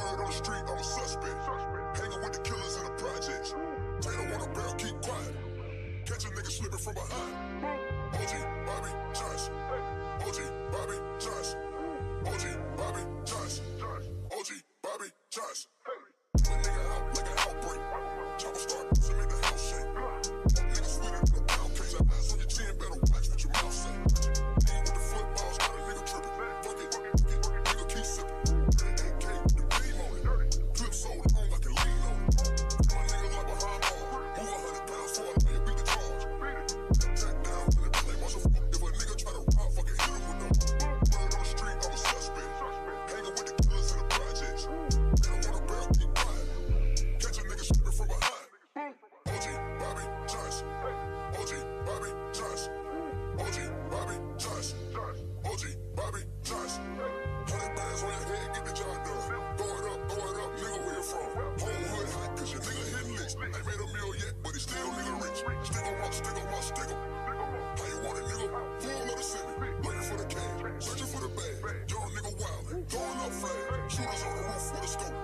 Word on the street, I'm a suspect. Hanging with the killers in the projects. They don't want a barrel, keep quiet. Catch a nigga slipping from behind. OG Bobby Johnson. OG Bobby Johnson. OG Bobby Johnson. OG Bobby Johnson. Put a nigga out like an outbreak. Chopper start to make the house shake. Nigga sweeter than a pound case. Eyes on your chin, better watch what your mouth say. Dean with the footballs, got a nigga tripping. Fuck it, nigga keep sipping. AK with the beam on it. Clip sold on like a lean on it. My nigga like behind ball. Move 100 pounds for a nigga beat the charge. Jack down in the play, watch a fuck. If a nigga try to rob, fucking hit him with no. Word on the street, I'm a suspect. Hanging with the killers in the projects. They don't want a barrel, keep quiet. Catch a nigga slipping from behind. OG Bobby Johnson. OG Bobby Johnson. OG Bobby Johnson. OG Bobby Johnson. 100 bands on your head, get the job done. Throw it up, nigga, where you from? Whole hood hot, cause your nigga hitting licks. Ain't made a meal yet, but he still nigga rich. Stick on my stick on. How you want it, nigga? Full of the semi. Looking for the cash, searching for the bag. Young nigga wildin', throwing up flag. Shooters on the roof with a scope.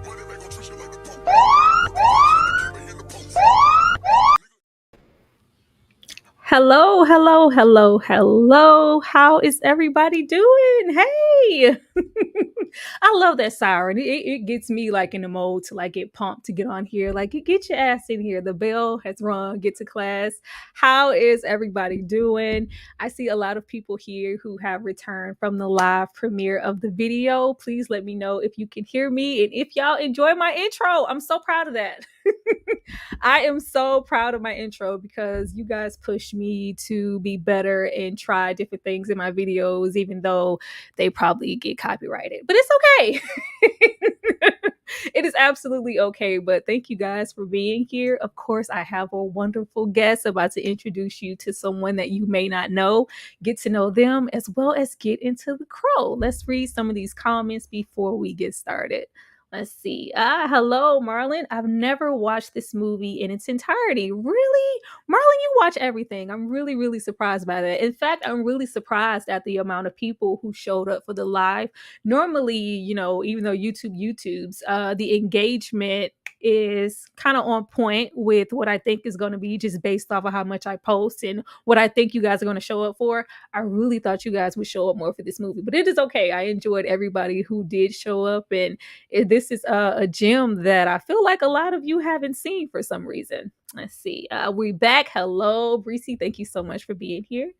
Money they gon' treat you like the Pope. In the post. Hello, hello, hello, hello. How is everybody doing? Hey, I love that siren. It gets me like in the mode to like get pumped to get on here. Like, get your ass in here. The bell has rung. Get to class. How is everybody doing? I see a lot of people here who have returned from the live premiere of the video. Please let me know if you can hear me and if y'all enjoy my intro. I'm so proud of that. I am so proud of my intro because you guys push me to be better and try different things in my videos, even though they probably get copyrighted. But it's okay. It is absolutely okay. But thank you guys for being here. Of course, I have a wonderful guest about to introduce you to someone that you may not know, get to know them, as well as get into the crow. Let's read some of these comments before we get started. Let's see. Hello, Marlon. I've never watched this movie in its entirety. Really? Marlon, you watch everything. I'm really, really surprised by that. In fact, I'm really surprised at the amount of people who showed up for the live. Normally, even though YouTube's, the engagement is kind of on point with what I think is going to be just based off of how much I post and what I think you guys are going to show up for. I really thought you guys would show up more for this movie, but it is okay. I enjoyed everybody who did show up, and this is a gem that I feel like a lot of you haven't seen for some reason. Let's see. We're back. Hello, Breezy. Thank you so much for being here.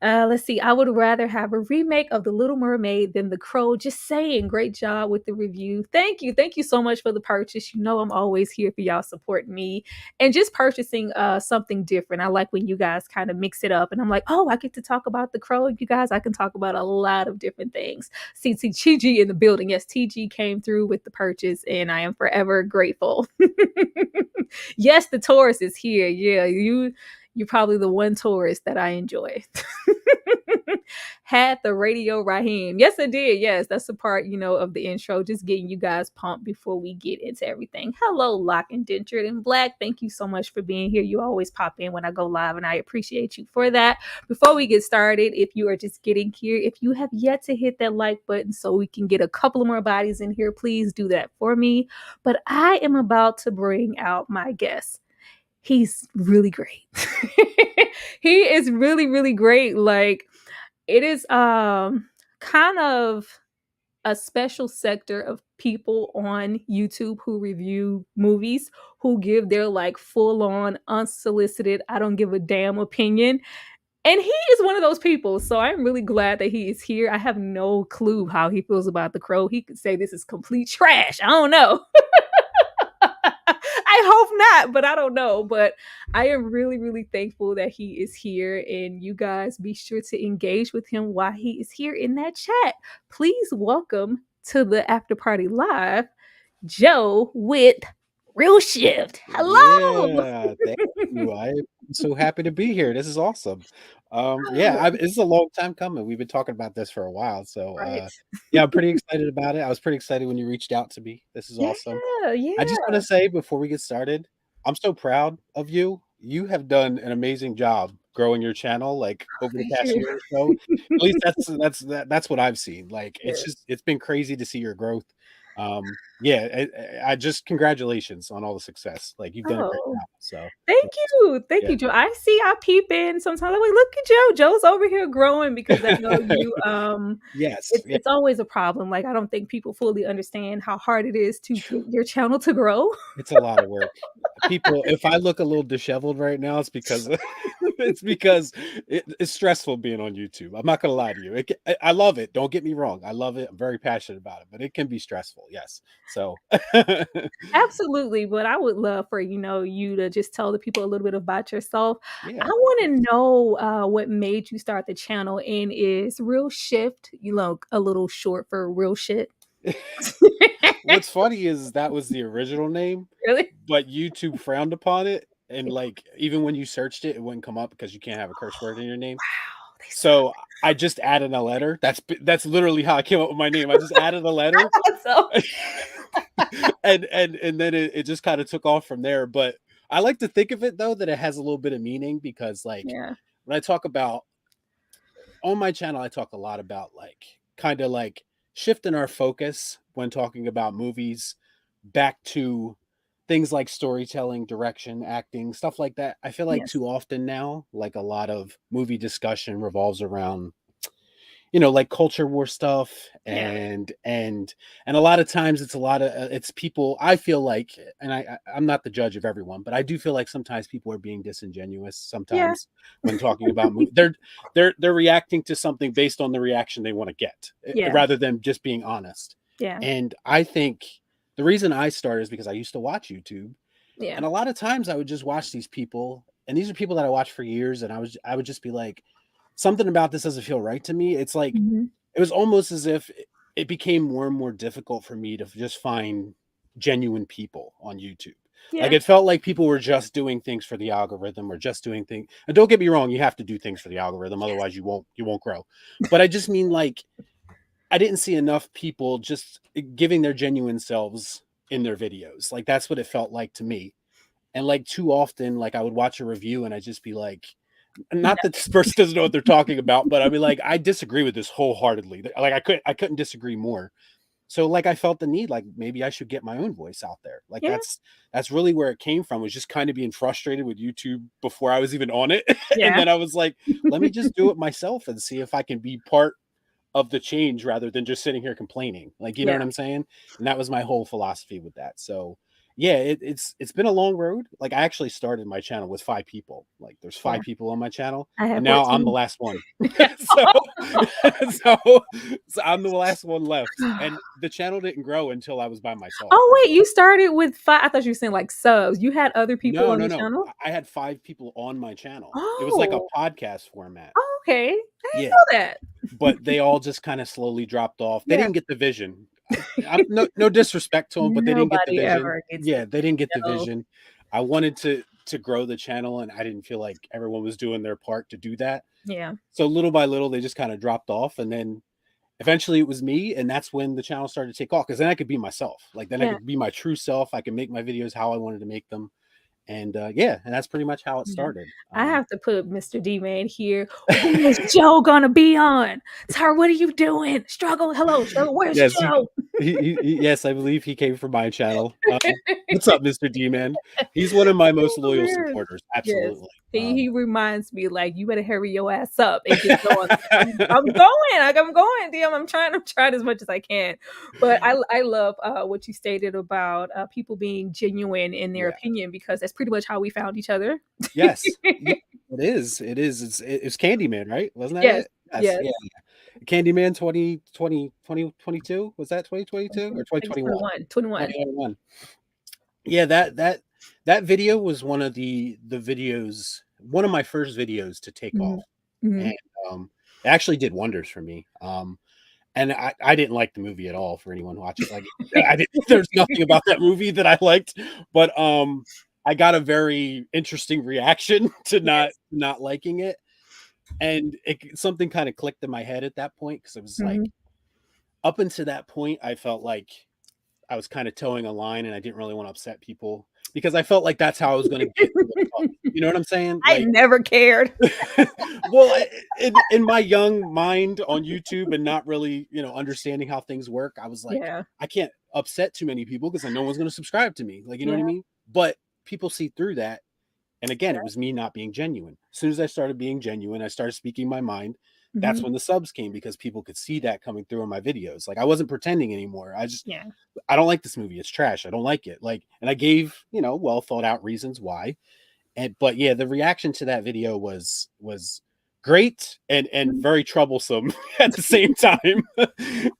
Let's see. I would rather have a remake of The Little Mermaid than The Crow. Just saying. Great job with the review. Thank you. Thank you so much for the purchase. You know I'm always here for y'all supporting me and just purchasing something different. I like when you guys kind of mix it up and I'm like, oh, I get to talk about The Crow. You guys, I can talk about a lot of different things. See TG in the building. Yes, TG came through with the purchase and I am forever grateful. Yes, the Taurus is here. Yeah, you're probably the one Taurus that I enjoy. Had the radio Raheem. Yes, I did. Yes, that's the part, of the intro, just getting you guys pumped before we get into everything. Hello, Lock and Dentured and Black. Thank you so much for being here. You always pop in when I go live, and I appreciate you for that. Before we get started, if you are just getting here, if you have yet to hit that like button so we can get a couple of more bodies in here, please do that for me. But I am about to bring out my guest. He's really great. He is really, really great. Like, it is kind of a special sector of people on YouTube who review movies, who give their like full-on unsolicited, I don't give a damn opinion. And he is one of those people. So I'm really glad that he is here. I have no clue how he feels about The Crow. He could say this is complete trash. I don't know. I hope not, but I don't know. But I am really, really thankful that he is here. And you guys be sure to engage with him while he is here in that chat. Please welcome to the After Party Live, Joe with Real Shift. Hello. Yeah, thank you. I'm so happy to be here. This is awesome. It's a long time coming. We've been talking about this for a while. So Right. yeah, I'm pretty excited about it. I was pretty excited when you reached out to me. This is awesome. Yeah. I just want to say before we get started, I'm so proud of you. You have done an amazing job growing your channel like over the Thank past you. year or so. At least that's what I've seen. Like it's been crazy to see your growth. Yeah, I just congratulations on all the success. Like you've done a great Oh, job. So thank yes, you. Thank yeah. you, Joe. I peep in sometimes. I'm like, look at Joe. Joe's over here growing because I know you Yes, yeah. it's always a problem. Like I don't think people fully understand how hard it is to get your channel to grow. It's a lot of work. People, if I look a little disheveled right now, it's because it's because it's stressful being on YouTube. I'm not gonna lie to you. I love it. Don't get me wrong. I love it. I'm very passionate about it, but it can be stressful. Yes. So Absolutely, but I would love for, you to just tell the people a little bit about yourself. I yeah. wanna know, what made you start the channel, and is Real Shift, a little short for real shit? What's funny is that was the original name, Really? but YouTube frowned upon it. And like even when you searched it, it wouldn't come up because you can't have a curse word in your name. Wow, they suck. So I just added a letter. That's literally how I came up with my name. I just added a letter. So And then it just kind of took off from there. But I like to think of it though that it has a little bit of meaning because like yeah. when I talk about on my channel, I talk a lot about like kind of like shifting our focus when talking about movies back to things like storytelling, direction, acting, stuff like that. I feel like Yes. too often now, like a lot of movie discussion revolves around like culture war stuff Yeah. and a lot of times it's a lot of it's people I feel like and I'm not the judge of everyone but I do feel like sometimes people are being disingenuous Yeah. sometimes when talking about they're reacting to something based on the reaction they want to get Yeah. rather than just being honest. Yeah. And I think the reason I started is because I used to watch YouTube Yeah. and a lot of times I would just watch these people and these are people that I watched for years and I would just be like something about this doesn't feel right to me. It's like Mhm. it was almost as if it became more and more difficult for me to just find genuine people on YouTube. Like Yeah. it felt like people were just doing things for the algorithm or just doing things. And don't get me wrong, you have to do things for the algorithm, Yes. otherwise you won't grow. But I just mean like I didn't see enough people just giving their genuine selves in their videos. Like that's what it felt like to me. And like too often, like I would watch a review and I'd just be like, not that this person doesn't know what they're talking about, but I mean, like, I disagree with this wholeheartedly. Like, I couldn't disagree more. So, like, I felt the need, like, maybe I should get my own voice out there. Like, Yeah. that's really where it came from. Was just kind of being frustrated with YouTube before I was even on it, and Yeah. then I was like, let me just do it myself and see if I can be part of the change rather than just sitting here complaining. Like, you know Yeah. what I'm saying? And that was my whole philosophy with that. So yeah, it's been a long road. Like I actually started my channel with 5 people. Like there's Yeah. 5 people on my channel, I and have now I'm the 14. last one. so, so so I'm the last one left. And the channel didn't grow until I was by myself, Oh, pretty wait, much. you started with 5. I thought you were saying, like, subs. You had other people No, on no, the no. channel? I had 5 people on my channel. It was like a Oh. podcast format. Oh, okay. I didn't Yeah. know that. But they all just kind of slowly dropped off. They Yeah. didn't get the vision. I'm no disrespect to them, but they didn't get the Nobody vision. ever gets the Yeah, they didn't get the show. vision. I wanted to grow the channel, and I didn't feel like everyone was doing their part to do that. Yeah. So little by little, they just kind of dropped off, and then eventually it was me, and that's when the channel started to take off. Because then I could be myself. Like then I Yeah. could be my true self. I could make my videos how I wanted to make them, and yeah, and that's pretty much how it Yeah. started. I have to put Mr. D-Man here. When is Joe gonna be on? Tar, what are you doing? Struggle. Hello, Struggle. Where's Yes, Joe? yes, I believe he came from my channel. What's up, Mr. D-Man? He's one of my most loyal Hilarious. supporters. Yes. Absolutely. He reminds me, like, you better hurry your ass up and get going. I'm going. Like, I'm going, DM. I'm trying as much as I can. But I love what you stated about people being genuine in their Yeah. opinion, because that's pretty much how we found each other. Yes. Yeah, it is. It is. It's Candyman, right? Wasn't that Yes. it? Yes. Yes. Yeah. Candyman 2022. Was that 2022 or I think 2021? 21. 21. 2021. Yeah, that video was one of the videos, one of my first videos to take Mhm. off. Mhm. And it actually did wonders for me. And I didn't like the movie at all for anyone watching. Like I didn't, there's nothing about that movie that I liked, but I got a very interesting reaction to Yes. not liking it. And something kind of clicked in my head at that point because it was like Mhm. up until that point, I felt like I was kind of towing a line and I didn't really want to upset people because I felt like that's how I was going to get to the top. You know what I'm saying? I Like never cared. well, in my young mind on YouTube and not really, understanding how things work, I was like, Yeah. I can't. upset too many people because no one's going to subscribe to me. Like, you know what I Yeah. mean? But people see through that. And again, it was me not being genuine. As soon as I started being genuine, I started speaking my mind. That's Mhm. when the subs came, because people could see that coming through in my videos. Like, I wasn't pretending anymore. Yeah. I don't like this movie. It's trash. I don't like it. Like, and I gave, well thought out reasons why. But yeah, the reaction to that video was great and Mhm. very troublesome at the same time.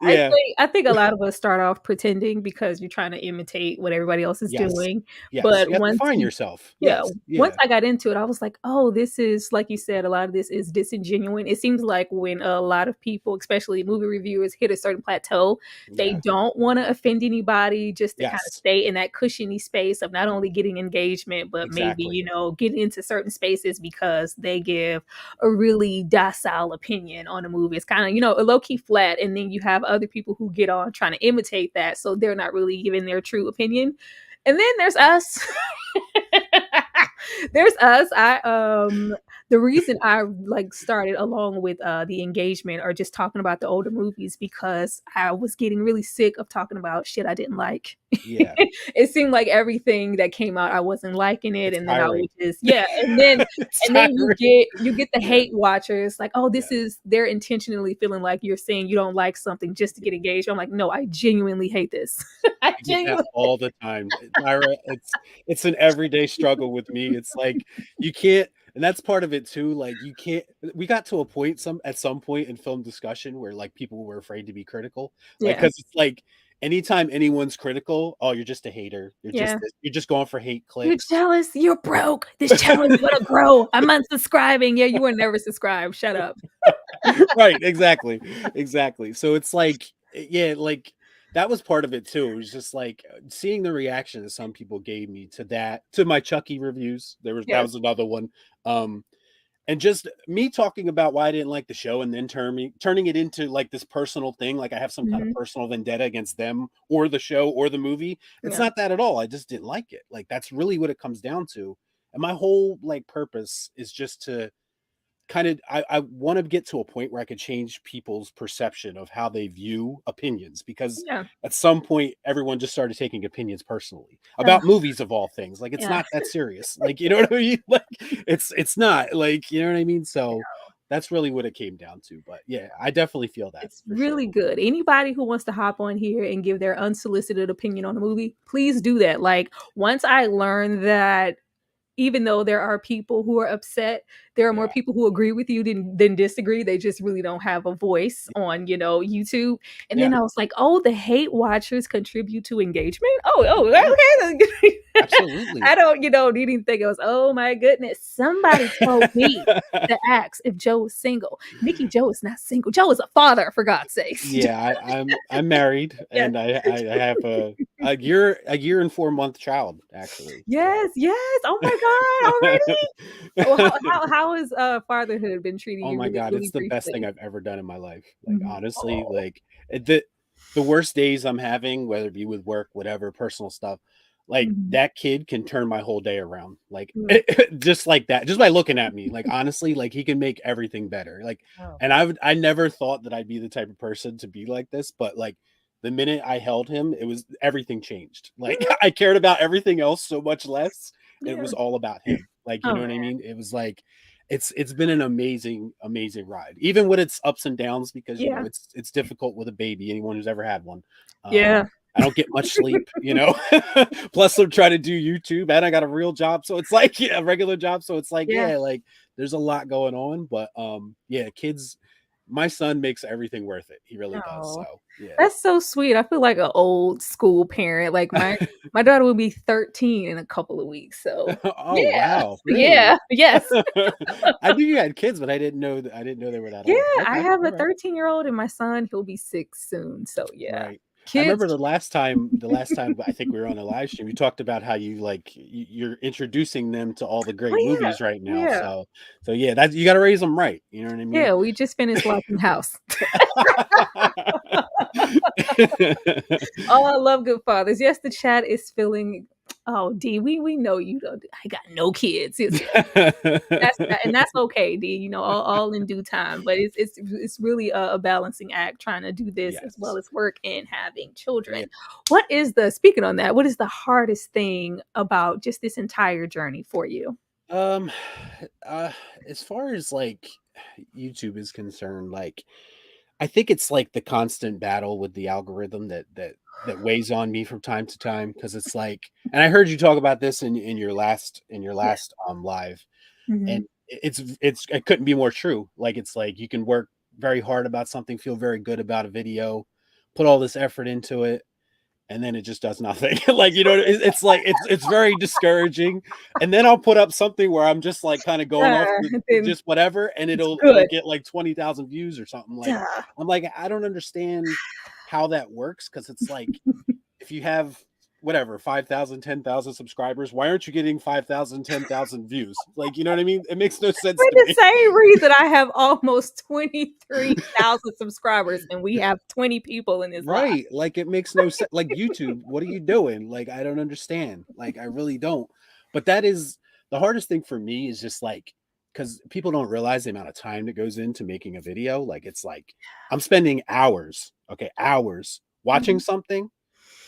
Yeah. I think a lot of us start off pretending because you're trying to imitate what everybody else is Yes. doing. Yes. But You have to once define you yourself. Yeah, Yes. once Yeah. I got into it, I was like, "Oh, this is," like you said, a lot of this is disingenuine. It seems like when a lot of people, especially movie reviewers, hit a certain plateau, they Yeah. don't wanna offend anybody just to kinda Yes. stay in that cushiony space of not only getting engagement, but maybe, Exactly. getting into certain spaces because they give a really docile opinion on a movie. It's kinda, a low-key flat, and then you have other people who get on trying to imitate that, so they're not really giving their true opinion. And then there's us. There's us. The reason I like started along with the engagement or just talking about the older movies because I was getting really sick of talking about shit I didn't like. Yeah. It seemed like everything that came out I wasn't liking it, It's and then I would tiring. just yeah, It's and then tiring. you get the Yeah. hate watchers like, oh, Yeah. they're intentionally feeling like you're saying you don't like something just to get engaged. I'm like, no, I genuinely hate this. I I get that genuinely all the time. Tyra, it's an everyday struggle with me. It's like you can't, and that's part of it too. Like, you can't. We got to a point at some point in film discussion where like people were afraid to be critical, like, yeah. because it's like anytime anyone's critical, oh, you're just a hater. Yeah. You're just going for hate You're clicks. jealous, you're broke. This channel is gonna grow. I'm unsubscribing. Yeah, you were never subscribed. Shut up. Right, exactly. Exactly. So it's like, yeah, like that was part of it too. It was just like seeing the reaction that some people gave me to my Chucky reviews. That Yes. was another one. Um and just me talking about why I didn't like the show, and then turning it into like this personal thing, like I have some kind of Mhm. personal vendetta against them or the show or the movie. It's Yeah. not that at all. I just didn't like it. Like, that's really what it comes down to. And my whole like purpose is just to kind of, I want to get to a point where I could change people's perception of how they view opinions, because Yeah. at some point everyone just started taking opinions personally Ugh, about movies of all things. Like, it's yeah. not that serious. Like, you know what I mean? Like, it's not, like, you know what I mean? So that's really what it came down to. But yeah, I definitely feel that It's for sure. really good. Anybody who wants to hop on here and give their unsolicited opinion on a movie, please do that. Like, once I learned that even though there are people who are upset, there are more Yeah. people who agree with you than disagree. They just really don't have a voice on, YouTube. And Yeah, then I was like, oh, the hate watchers contribute to engagement. Oh, okay. absolutely. I don't, didn't think it was, oh my goodness. Somebody told me to ask if Joe was single. Nikki Joe is not single. Joe is a father, for God's sakes. Yeah, I'm married, Yes. and I have a year and 4 month child, actually. Yes, yes. Oh my God, already? Well, how has fatherhood been treating Oh you my really, God, really it's the best thing briefly? I've ever done in my life. Like, Mhm. honestly, Oh, like the worst days I'm having, whether it be with work, whatever, personal stuff, like mhm. that kid can turn my whole day around. Like, Mm. just like that, just by looking at me. Like, honestly, like, he can make everything better. Like, Oh. and I never thought that I'd be the type of person to be like this, but like the minute I held him, everything changed. Like, Mhm. I cared about everything else so much less. It Yeah. was all about him. Like, you Oh, know what I man. mean? It was like it's been an amazing ride, even with its ups and downs, because Yeah. it's difficult with a baby. Anyone who's ever had one, Yeah. I don't get much sleep, Plus, I'm trying to do YouTube, and I got a real job, so it's like, yeah, a regular job, so it's like, Yeah. yeah, like there's a lot going on, but yeah, kids. My son makes everything worth it. He really does. Oh, So yeah. that's so sweet. I feel like an old school parent. Like, my daughter will be 13 in a couple of weeks, so Oh yeah. wow, really? Yeah. Yes. I knew you had kids, but I didn't know they were that Yeah, old. I Okay, have all a right. 13-year-old and my son, he'll be 6 soon, so yeah. Right. I Kids. remember the last time I think we were on a live stream, you talked about how you like you're introducing them to all the great Oh, yeah. movies right now. Yeah. So yeah, that you got to raise them right. You know what I mean? Yeah, we just finished watching House. Oh, I love Good Fathers. Yes, the chat is feeling Oh, D, we know you don't. I got no kids. That's okay, D. You know, all in due time. But it's really a balancing act trying to do this as well Yes. as work and having Yeah. children. What is the speaking on that? What is the hardest thing about just this entire journey for you? Um, uh, as far as like YouTube is concerned, like I think it's like the constant battle with the algorithm that weighs on me from time to time because it's like, and I heard you talk about this in your Yeah. last live, Hmm. and it couldn't be more true. Like it's like you can work very hard about something, feel very good about a video, put all this effort into it, and then it just does nothing. Like, you know, it's like it's very discouraging. And then I'll put up something where I'm just like kind of going off with Then just whatever, and it's it'll good. get like 20,000 views or something. Like, Duh. I'm like, I don't understand how that works because it's like if you have whatever 5,000, 10,000 subscribers, why aren't you getting 5,000, 10,000 views? Like, you know what I mean? It makes no sense For to the me. same reason I have almost 23,000 subscribers and we have 20 people in this live. Right. Like it makes no sense. Like YouTube, what are you doing? Like I don't understand. Like I really don't. But that is the hardest thing for me is just like because people don't realize the amount of time that goes into making a video. Like it's like I'm spending hours, okay, hours watching Mhm. something,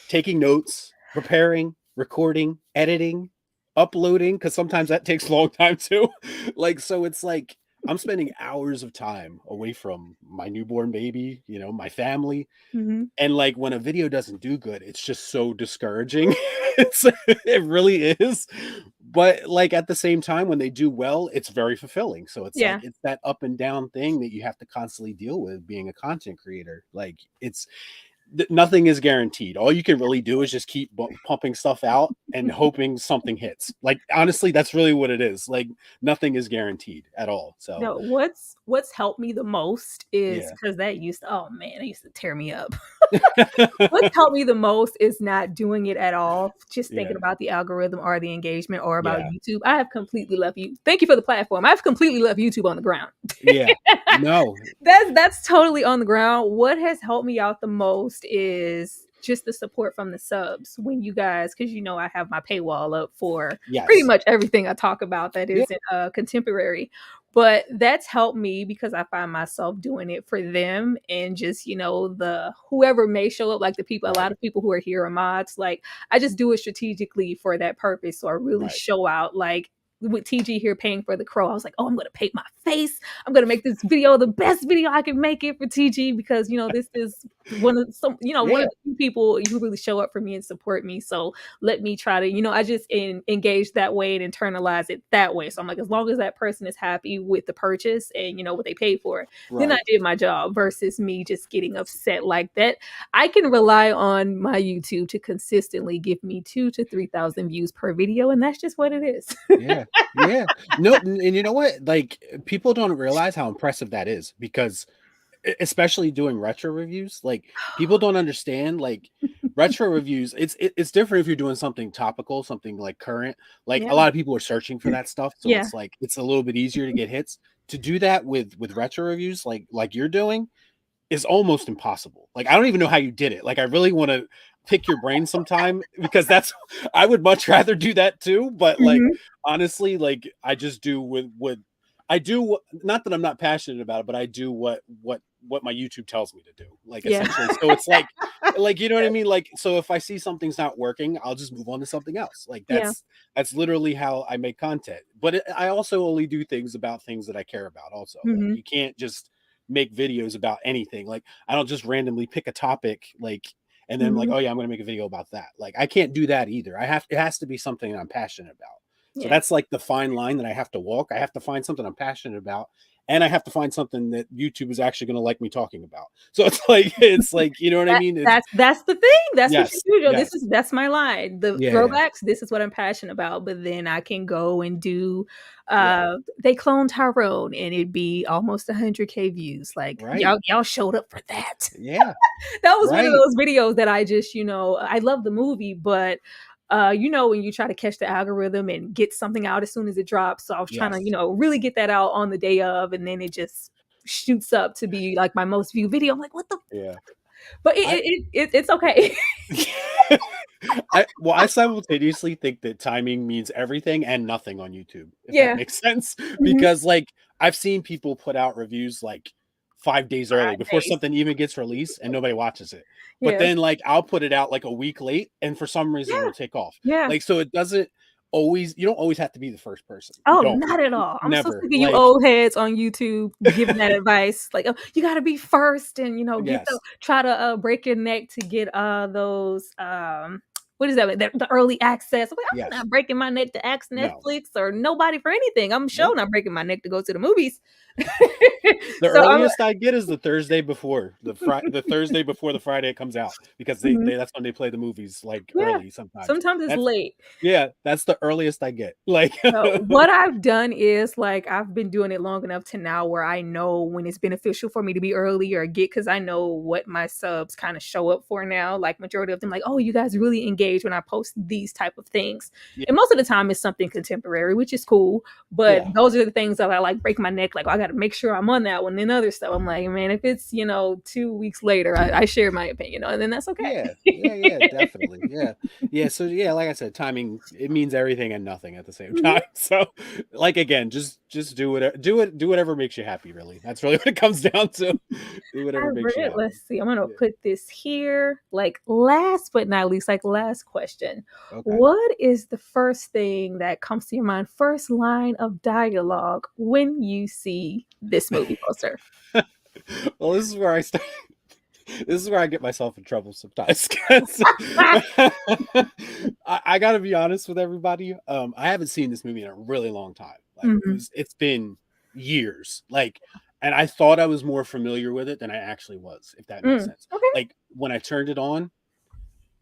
taking notes, preparing, recording, editing, uploading, because sometimes that takes a long time too. Like, so it's like I'm spending hours of time away from my newborn baby, you know, my family, Mhm. and like when a video doesn't do good, it's just so discouraging. It's it really is. But like at the same time, when they do well, it's very fulfilling. So it's like Yeah. it's that up and down thing that you have to constantly deal with being a content creator. Like it's nothing is guaranteed. All you can really do is just keep pumping stuff out and hoping something hits. Like honestly, that's really what it is. Like nothing is guaranteed at all. So No, what's helped me the most is yeah. because that used to, oh man, it used to tear me up. What's helped me the most is not doing it at all, just Yeah. thinking about the algorithm or the engagement or about Yeah. YouTube. I have completely left you. Thank you for the platform. I've completely left YouTube on the ground. Yeah. No. That's totally on the ground. What has helped me out the most is just the support from the subs when you guys, because you know I have my paywall up for pretty Yes. much everything I talk about that Yeah. isn't contemporary. But that's helped me because I find myself doing it for them and just, you know, the whoever may show up, like the people, a Right. lot of people who are here are mods. Like I just do it strategically for that purpose. So I really Right. show out like with TG here paying for the crow, I was like, oh, I'm gonna paint my face. I'm gonna make this video the best video I can make it for TG because you know this is one Yeah. of the few people who really show up for me and support me. So let me try to I just engage that way and internalize it that way. So I'm like, as long as that person is happy with the purchase and you know what they paid for, then I Right. did my job. Versus me just getting upset like that. I can rely on my YouTube to consistently give me 2,000 to 3,000 views per video, and that's just what it is. Yeah. Yeah. No, and you know what? Like people don't realize how impressive that is because especially doing retro reviews, like people don't understand like retro reviews. It's different if you're doing something topical, something like current. Like Yeah. a lot of people are searching for that stuff, so Yeah. it's like it's a little bit easier to get hits. To do that with retro reviews, like you're doing, is almost impossible. Like I don't even know how you did it. Like I really want to pick your brain sometime because that's I would much rather do that too. But like Mhm. honestly, like I just do with I do not that I'm not passionate about it, but I do what my YouTube tells me to do. Like Yeah. essentially. So it's like you know what I mean? Like so if I see something's not working, I'll just move on to something else. Like Yeah. that's literally how I make content. But I also only do things about things that I care about also. Like Mhm. you can't just make videos about anything. Like I don't just randomly pick a topic like and then like, Mhm. oh yeah, I'm gonna make a video about that. Like I can't do that either. It has to be something that I'm passionate about. So Yeah. that's like the fine line that I have to walk. I have to find something I'm passionate about, and I have to find something that YouTube is actually gonna like me talking about. So it's like, you know what I That mean? It's that's the thing. That's what you yes, do, Joe. yes. That's my line. The Yeah, throwbacks, this is what I'm passionate about. But then I can go and do right, they cloned Tyrone and it'd be almost 100K views. Like right. y'all showed up for that. Yeah, That was one of right. those videos that I just, I love the movie, but when you try to catch the algorithm and get something out as soon as it drops. So I was trying to, Yes. really get that out on the day of, and then it just shoots up to be like my most viewed video. I'm like, what the Yeah. but I it's okay. I simultaneously think that timing means everything and nothing on YouTube, if that Yeah. makes sense. Mhm. Because like I've seen people put out reviews like 5 days early 5 before days. something even gets released and nobody watches it. But Yeah. then like I'll put it out like a week late and for some reason Yeah. it'll take off. Yeah. Like so it doesn't always you don't always have to be the first person. You Oh, don't. not at all. I'm so Never. sick of you Like old heads on YouTube giving that advice. Like, "Oh, you gotta be first and, get the yes. try to, break your neck to get, those, what is that? Like, the early access." I'm like, "I'm Yes. not breaking my neck to ask No. Netflix or nobody for anything. I'm sure Nope. not breaking my neck to go to the movies." The So I'm earliest I get is the Thursday before the Thursday before the Friday it comes out because Mhm. that's when they play the movies like Yeah. early sometimes. Sometimes it's That's late. yeah, that's the earliest I get. Like So what I've done is like I've been doing it long enough to now where I know when it's beneficial for me to be early or get because I know what my subs kind of show up for now. Like majority of them, like, oh, you guys really engage when I post these type of things. yeah, And most of the time it's something contemporary, which is cool. But yeah. those are the things that I like break my neck. Like, oh, I gotta make sure I'm on that one. And other stuff, I'm like, man, if it's 2 weeks later, I share my opinion, and then that's okay. Yeah, definitely. Yeah. Yeah, so yeah, like I said, timing it means everything and nothing at the same Mhm. time. So like again, just do whatever makes you happy really. That's really what it comes down to. Do I whatever makes you read, happy. let's see, I'm gonna Yeah. put this here. Like last but not least, like last question. Okay. What is the first thing that comes to your mind, first line of dialogue when you see this movie poster? Well, this is where I start. This is where I get myself in trouble sometimes. 'Cause I got to be honest with everybody. I haven't seen this movie in a really long time. Like Mhm. it's been years. Like, and I thought I was more familiar with it than I actually was. If that makes Mm, sense. okay. Like when I turned it on,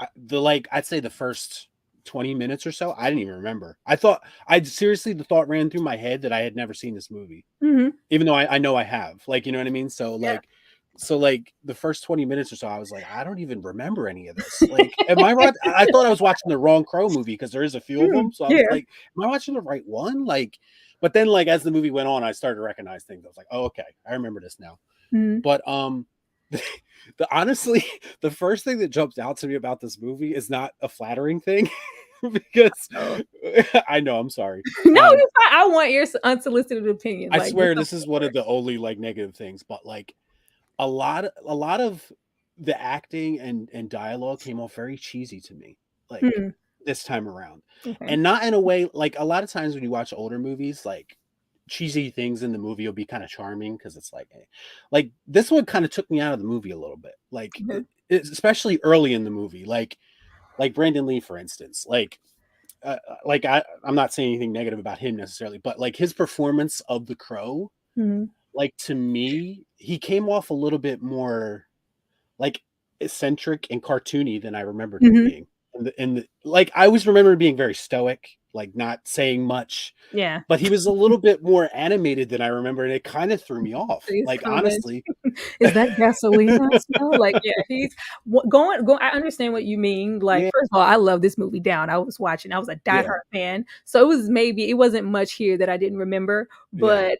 I'd say the first 20 minutes or so, I didn't even remember. I seriously the thought ran through my head that I had never seen this movie Mhm. even though I know I have, like, you know what I mean? Yeah. So like the first 20 minutes or so, I was like, I don't even remember any of this. Like, am I right? I thought I was watching the wrong Crow movie because there is a few of Mm, them. So I was yeah. like, am I watching the right one? Like, but then like as the movie went on, I started to recognize things. I was like, oh, okay, I remember this now. Mhm. But the honestly, the first thing that jumps out to me about this movie is not a flattering thing because Oh. I know, I'm sorry. No, Um, you're fine. I want your unsolicited opinion. I Like, just swear go this is one for of it. the only like negative things, but like a lot of the acting and dialogue came off very cheesy to me, like Mm, this time around. okay. And not in a way like a lot of times when you watch older movies, like cheesy things in the movie will be kind of charming because it's like this one kind of took me out of the movie a little bit. Like Mhm. especially early in the movie, like Brandon Lee, for instance, like I'm not saying anything negative about him necessarily, but like his performance of the Crow, Mhm. like to me, he came off a little bit more like eccentric and cartoony than I remembered him Mhm. being. And like I always remember him being very stoic, like not saying much, Yeah. but he was a little bit more animated than I remember, and it kind of threw me off. His Like comments. honestly, Is that gasoline I smell? Like, yeah, he's going. I understand what you mean. Like, yeah, first of all, I love this movie down. I was watching. I was a yeah, diehard fan. So it wasn't much here that I didn't remember. yeah, But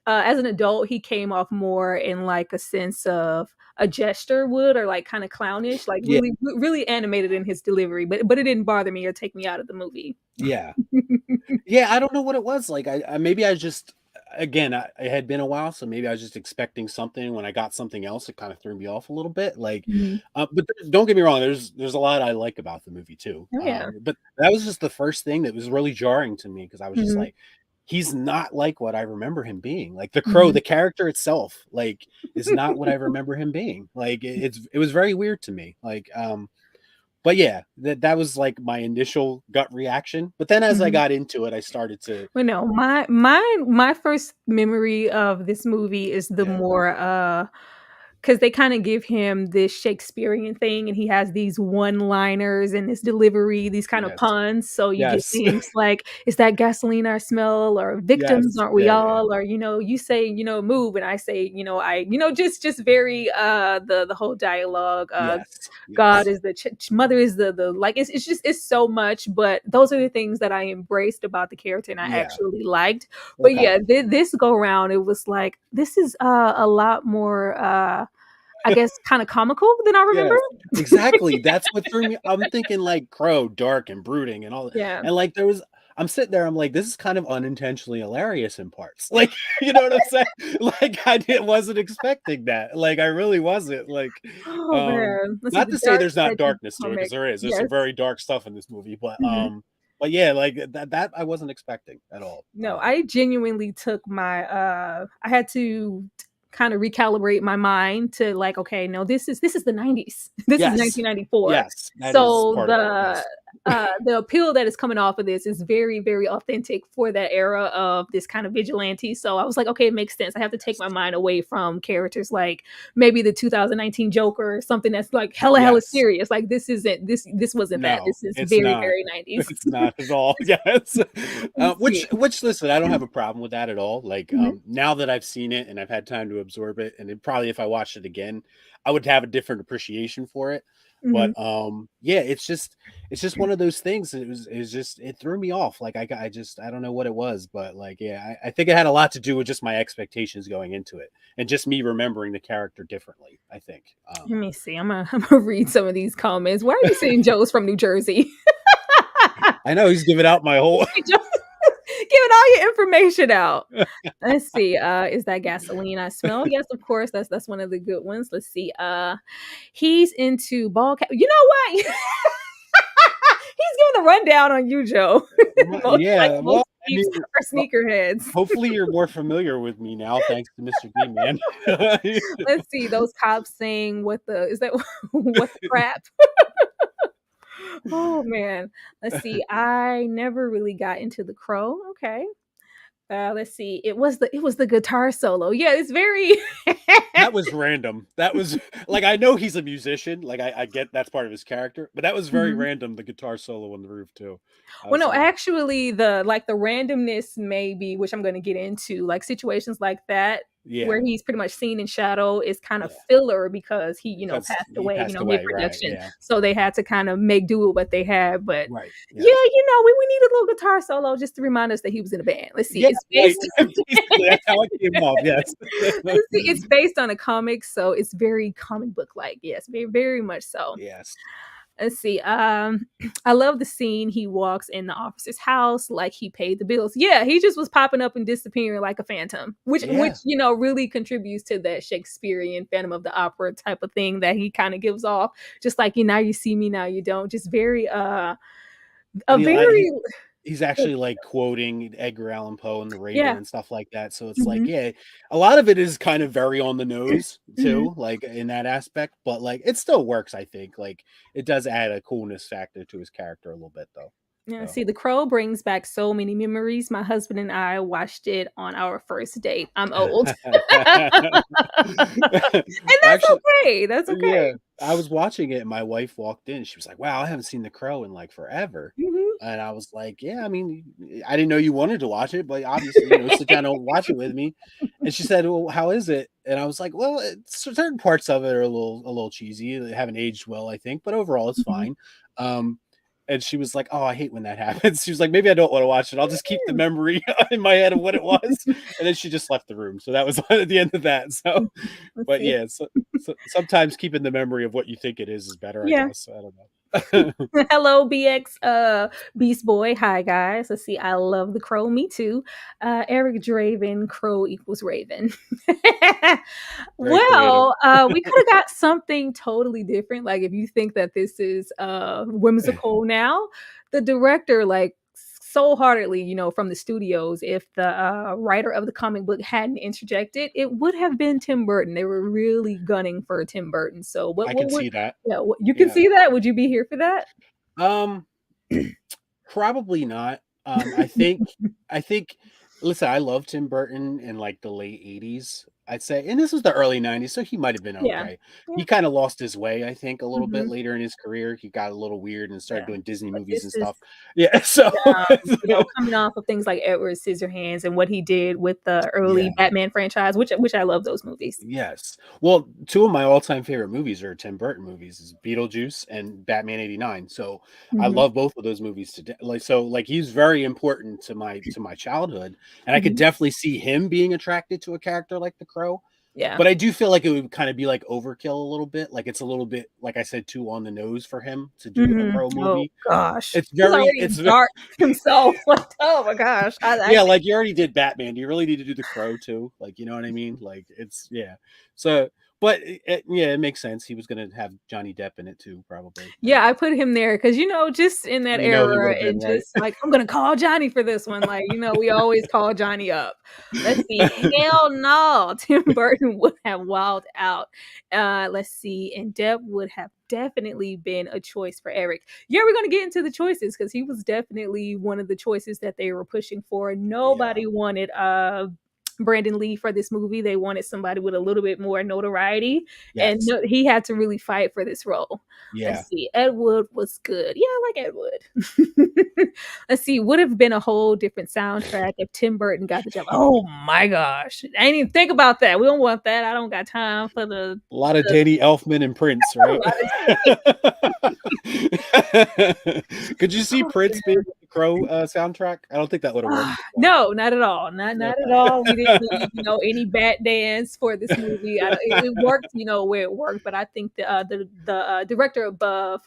as an adult, he came off more in like a sense of a jester would, or like kind of clownish, like yeah, really animated in his delivery. But it didn't bother me or take me out of the movie. yeah. Yeah, I don't know what it was. Like, I maybe I just again, it had been a while, so maybe I was just expecting something. When I got something else, it kind of threw me off a little bit. Like, Mhm. but don't get me wrong. There's a lot I like about the movie too. Oh yeah. But that was just the first thing that was really jarring to me because I was just Mhm. like, he's not like what I remember him being. Like the Crow, Mhm. the character itself, like is not what I remember him being. Like it was very weird to me. Like but yeah, that was like my initial gut reaction. But then as I Mhm. got into it, I started to Well, no, my first memory of this movie is the yeah, more, because they kinda give him this Shakespearean thing, and he has these one-liners and this delivery, these kind of yes, puns, so you get yes, things like, "Is that gasoline I smell?" or "Victims, yes, aren't we yeah, yeah, all?" or, you say, "Move," and I say, "I," just very, the whole dialogue, yes, God yes, is the mother is the like it's just it's so much, but those are the things that I embraced about the character and I yeah, actually liked. But okay, yeah, this go round, it was like this is a lot more I guess, kind of comical than I remember. Yes, exactly. That's what threw me. I'm thinking like Crow, dark and brooding and all that. Yeah. And like I'm sitting there, I'm like, this is kind of unintentionally hilarious in parts. Like, you know what I'm saying? Like wasn't expecting that. Like I really wasn't. Like, Oh man, let's see not the to say dark there's not side of darkness to it, because comic. there is. There's Yes. some very dark stuff in this movie, Mhm. but yeah, like that I wasn't expecting at all. No, I genuinely took my I had to kind of recalibrate my mind to like, okay, no, this is the 90s. This is Yes. 1994. Yes, that is So part of it. Yes. the appeal that is coming off of this is very, very authentic for that era of this kind of vigilante. So I was like, okay, it makes sense. I have to take my Yes. mind away from characters like maybe the 2019 Joker or something that's like hella Yes. serious. Like this isn't this wasn't that. No, This is it's very, not. very 90s. It's not at all. Yes. Let's see. Which listen, I don't have a problem with that at all. Like Mhm, now that I've seen it and I've had time to absorb it, and it probably if I watched it again, I would have a different appreciation for it. mhm. But yeah, it's just one of those things. It threw me off. Like I don't know what it was, but like yeah, I think it had a lot to do with just my expectations going into it and just me remembering the character differently, I think. Let me see. I'm gonna read some of these comments. Why are you saying Joe's from New Jersey? I know he's giving out my whole Giving all your information out. Let's see. Is that gasoline I smell? Yes, of course. That's one of the good ones. Let's see. He's into ball cap. You know what? He's giving the rundown on you, Joe. yeah, Most well, I geeks mean, are sneakerheads. hopefully you're more familiar with me now, thanks to Mr. D Man. Let's see. Those cops saying what the is that what the crap? Oh man. Let's see. I never really got into the Crow. Okay. Let's see. It was the guitar solo. Yeah, it's very That was random. That was like I know he's a musician, like I get that's part of his character, but that was very Mhm. random. The guitar solo on the roof too. I Well, was no, like, actually, the randomness maybe, which I'm going to get into, like situations like that, yeah, where he's pretty much seen in shadow, is kind of yeah, filler because he, because passed he away, passed mid away, right? production, Yeah, so they had to kind of make do with what they had. But right. yeah, Yes, we need a little guitar solo just to remind us that he was in a band. Let's see, yeah, it's right. based. Basically, that's how it came off. Yes, Let's see, it's based on a comic, so it's very comic book like. Yes, very, very much so. yes, Let's see. I love the scene he walks in the officer's house like he paid the bills. Yeah, he just was popping up and disappearing like a phantom, which yeah. really contributes to that Shakespearean Phantom of the Opera type of thing that he kind of gives off. Just like now you see me, now you don't. Just very a And very he's actually like quoting Edgar Allan Poe and The Raven yeah. and stuff like that. So it's like, Mhm, yeah, a lot of it is kind of very on the nose mhm. too, like in that aspect, but like it still works, I think. Like it does add a coolness factor to his character a little bit though. Yeah, So see, The Crow brings back so many memories. My husband and I watched it on our first date. I'm old. And that's actually, okay. That's yeah, okay. I was watching it and my wife walked in. She was like, "Wow, I haven't seen The Crow in like forever." Mhm. And I was like, "Yeah, I mean, I didn't know you wanted to watch it, but obviously, sit down and watch it with me." And she said, "Well, how is it?" And I was like, "Well, certain parts of it are a little cheesy. They haven't aged well, I think, but overall, it's Mhm. fine." And she was like, "Oh, I hate when that happens." She was like, "Maybe I don't want to watch it. I'll just keep the memory in my head of what it was." And then she just left the room. So that was at the end of that. So, Let's but see. yeah, so sometimes keeping the memory of what you think it is better, I Yeah. guess. I don't know. Hello, BX Beast Boy. Hi guys. Let's see. I love the Crow. Me too. Eric Draven, Crow equals Raven. Very creative. Well, we could have got something totally different. Like if you think that this is whimsical now, the director like so heartedly, from the studios, if the writer of the comic book hadn't interjected, it would have been Tim Burton. They were really gunning for Tim Burton. So I what can would see that. yeah, you can Yeah. see that? Would you be here for that? Um, Probably not. I think listen, I love Tim Burton in like the late 80s, I'd say. And this was the early 90s, so he might have been Yeah. okay. Yeah. He kind of lost his way, I think, a little bit Mhm. later in his career. He got a little weird and started Yeah. doing Disney But movies this and is stuff. Yeah, so coming off of things like Edward Scissorhands and what he did with the early yeah. Batman franchise, which I love those movies. Yes. Well, two of my all-time favorite movies are Tim Burton movies, is Beetlejuice and Batman 89. So I Mhm, love both of those movies today. Like he's very important to my childhood. And I could mhm, definitely see him being attracted to a character like the Crow. Yeah. But I do feel like it would kind of be like overkill a little bit. Like it's a little bit, like I said, too on the nose for him to do a Crow Oh movie. gosh, It's he's very, already dark himself. Like, oh my gosh, I yeah, think like you already did Batman. Do you really need to do the Crow too? Like, you know what I mean? Like it's, yeah. So, but yeah, it makes sense. He was going to have Johnny Depp in it too, probably. Like, yeah, I put him there because just in that you know, he would era, have been and right. just like I'm gonna call Johnny for this one. Like we always call Johnny up. Let's see, hell no, Tim Burton would have wilded out. Let's see, and Depp would have definitely been a choice for Eric. Yeah, we're gonna get into the choices because he was definitely one of the choices that they were pushing for. Yeah. Nobody wanted Brandon Lee for this movie. They wanted somebody with a little bit more notoriety, and Yes. he had to really fight for this role. Yeah. Let's see. Ed Wood was good. Yeah, I like Ed Wood. Let's see. Would have been a whole different soundtrack if Tim Burton got the job. Oh my gosh. I didn't even think about that. We don't want that. I don't got time for A lot of Danny Elfman and Prince, right? Could you see Prince being the Crow soundtrack? I don't think that would have worked. No, not at all. Not Okay. at all. We didn't need, any bat dance for this movie. It worked, where it worked. But I think the director above,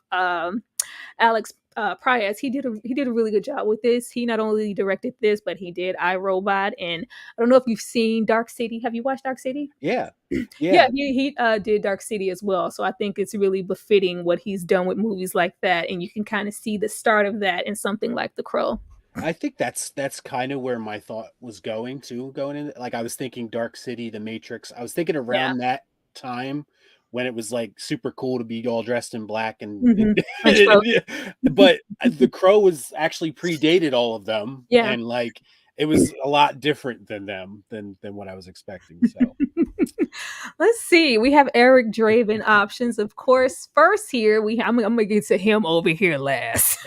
Alex Proyas, he did a really good job with this. He not only directed this, but he did iRobot, and I don't know if you've seen Dark City. Have you watched Dark City? Yeah. Yeah, he did Dark City as well. So I think it's really befitting what he's done with movies like that, and you can kind of see the start of that in something like The Crow. I think that's kind of where my thought was going in. Like I was thinking Dark City, The Matrix. I was thinking around that time when it was like super cool to be all dressed in black and but The Crow was actually predated all of them. Yeah. And like it was a lot different than them than what I was expecting. So let's see. We have Eric Draven options, of course. First here, I'm gonna get to him over here last.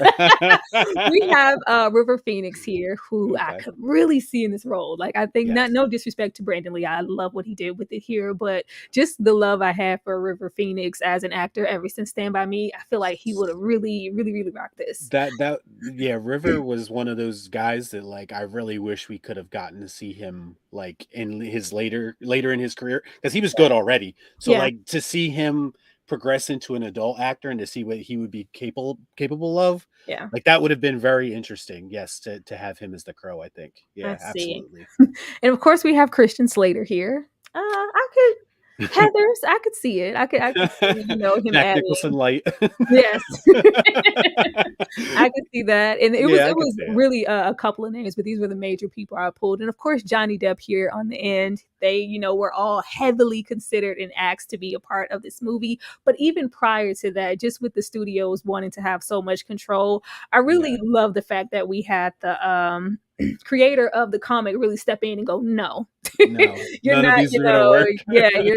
We have River Phoenix here, who I could really see in this role. Like I think no disrespect to Brandon Lee. I love what he did with it here, but just the love I have for River Phoenix as an actor ever since Stand By Me, I feel like he would have really, really, really rocked this. River was one of those guys that like I really wish we could have gotten to see him like in his later in his career, because he was good already. So like to see him progress into an adult actor and to see what he would be capable of, like that would have been very interesting. Yes, to have him as the Crow, I think. Yeah, absolutely. And of course we have Christian Slater here. I could Heathers, I could see it. I could see, him Jack adding. Nicholson light. Yes. I could see that. And it was really a couple of names, but these were the major people I pulled. And of course, Johnny Depp here on the end. They, were all heavily considered and asked to be a part of this movie. But even prior to that, just with the studios wanting to have so much control, I really love the fact that we had the creator of the comic really step in and go, no, you're not, you're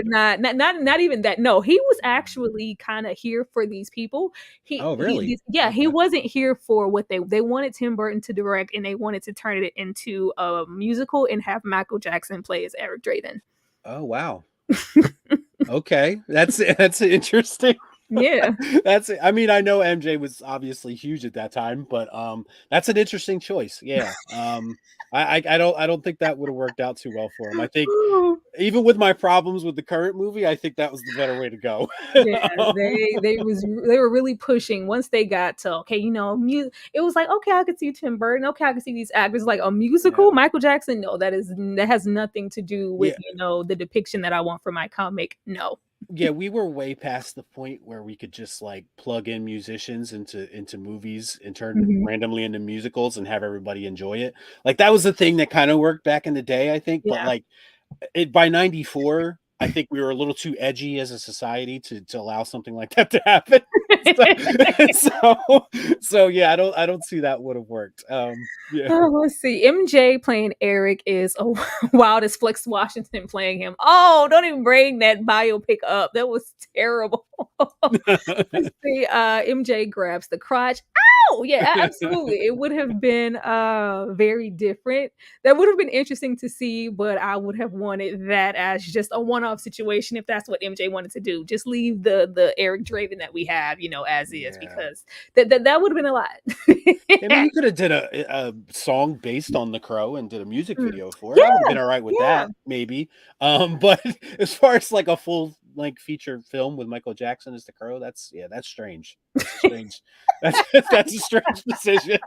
not even that. No, he was actually kind of here for these people. He wasn't here for what they wanted Tim Burton to direct, and they wanted to turn it into a musical and have Michael Jackson play as Eric Draven. Oh, wow. Okay. That's interesting. Yeah. I mean, I know MJ was obviously huge at that time, but that's an interesting choice. Yeah. I don't think that would have worked out too well for him. I think even with my problems with the current movie, I think that was the better way to go. Yeah, they were really pushing once they got to it was like, okay, I could see Tim Burton, okay, I could see these actors. Like a musical, Michael Jackson, no, that has nothing to do with the depiction that I want for my comic. No. Yeah, we were way past the point where we could just like plug in musicians into movies and turn randomly into musicals and have everybody enjoy it. Like that was the thing that kind of worked back in the day, I think. But like by 94, I think we were a little too edgy as a society to allow something like that to happen. So yeah, I don't see that would have worked. Let's see. MJ playing Eric is wild as Flex Washington playing him. Oh, don't even bring that biopic up. That was terrible. Let's see, MJ grabs the crotch. Ow! Yeah, absolutely. It would have been very different. That would have been interesting to see, but I would have wanted that as just a one-off situation if that's what MJ wanted to do. Just leave the Eric Draven that we have, as is, Yeah. because that would have been a lot. I mean, you could have did a song based on The Crow and did a music Mm. video for it. Yeah, I would have been all right with yeah. that, maybe. But as far as like a full like feature film with Michael Jackson as The Crow, that's strange. That's strange. That's a strange decision.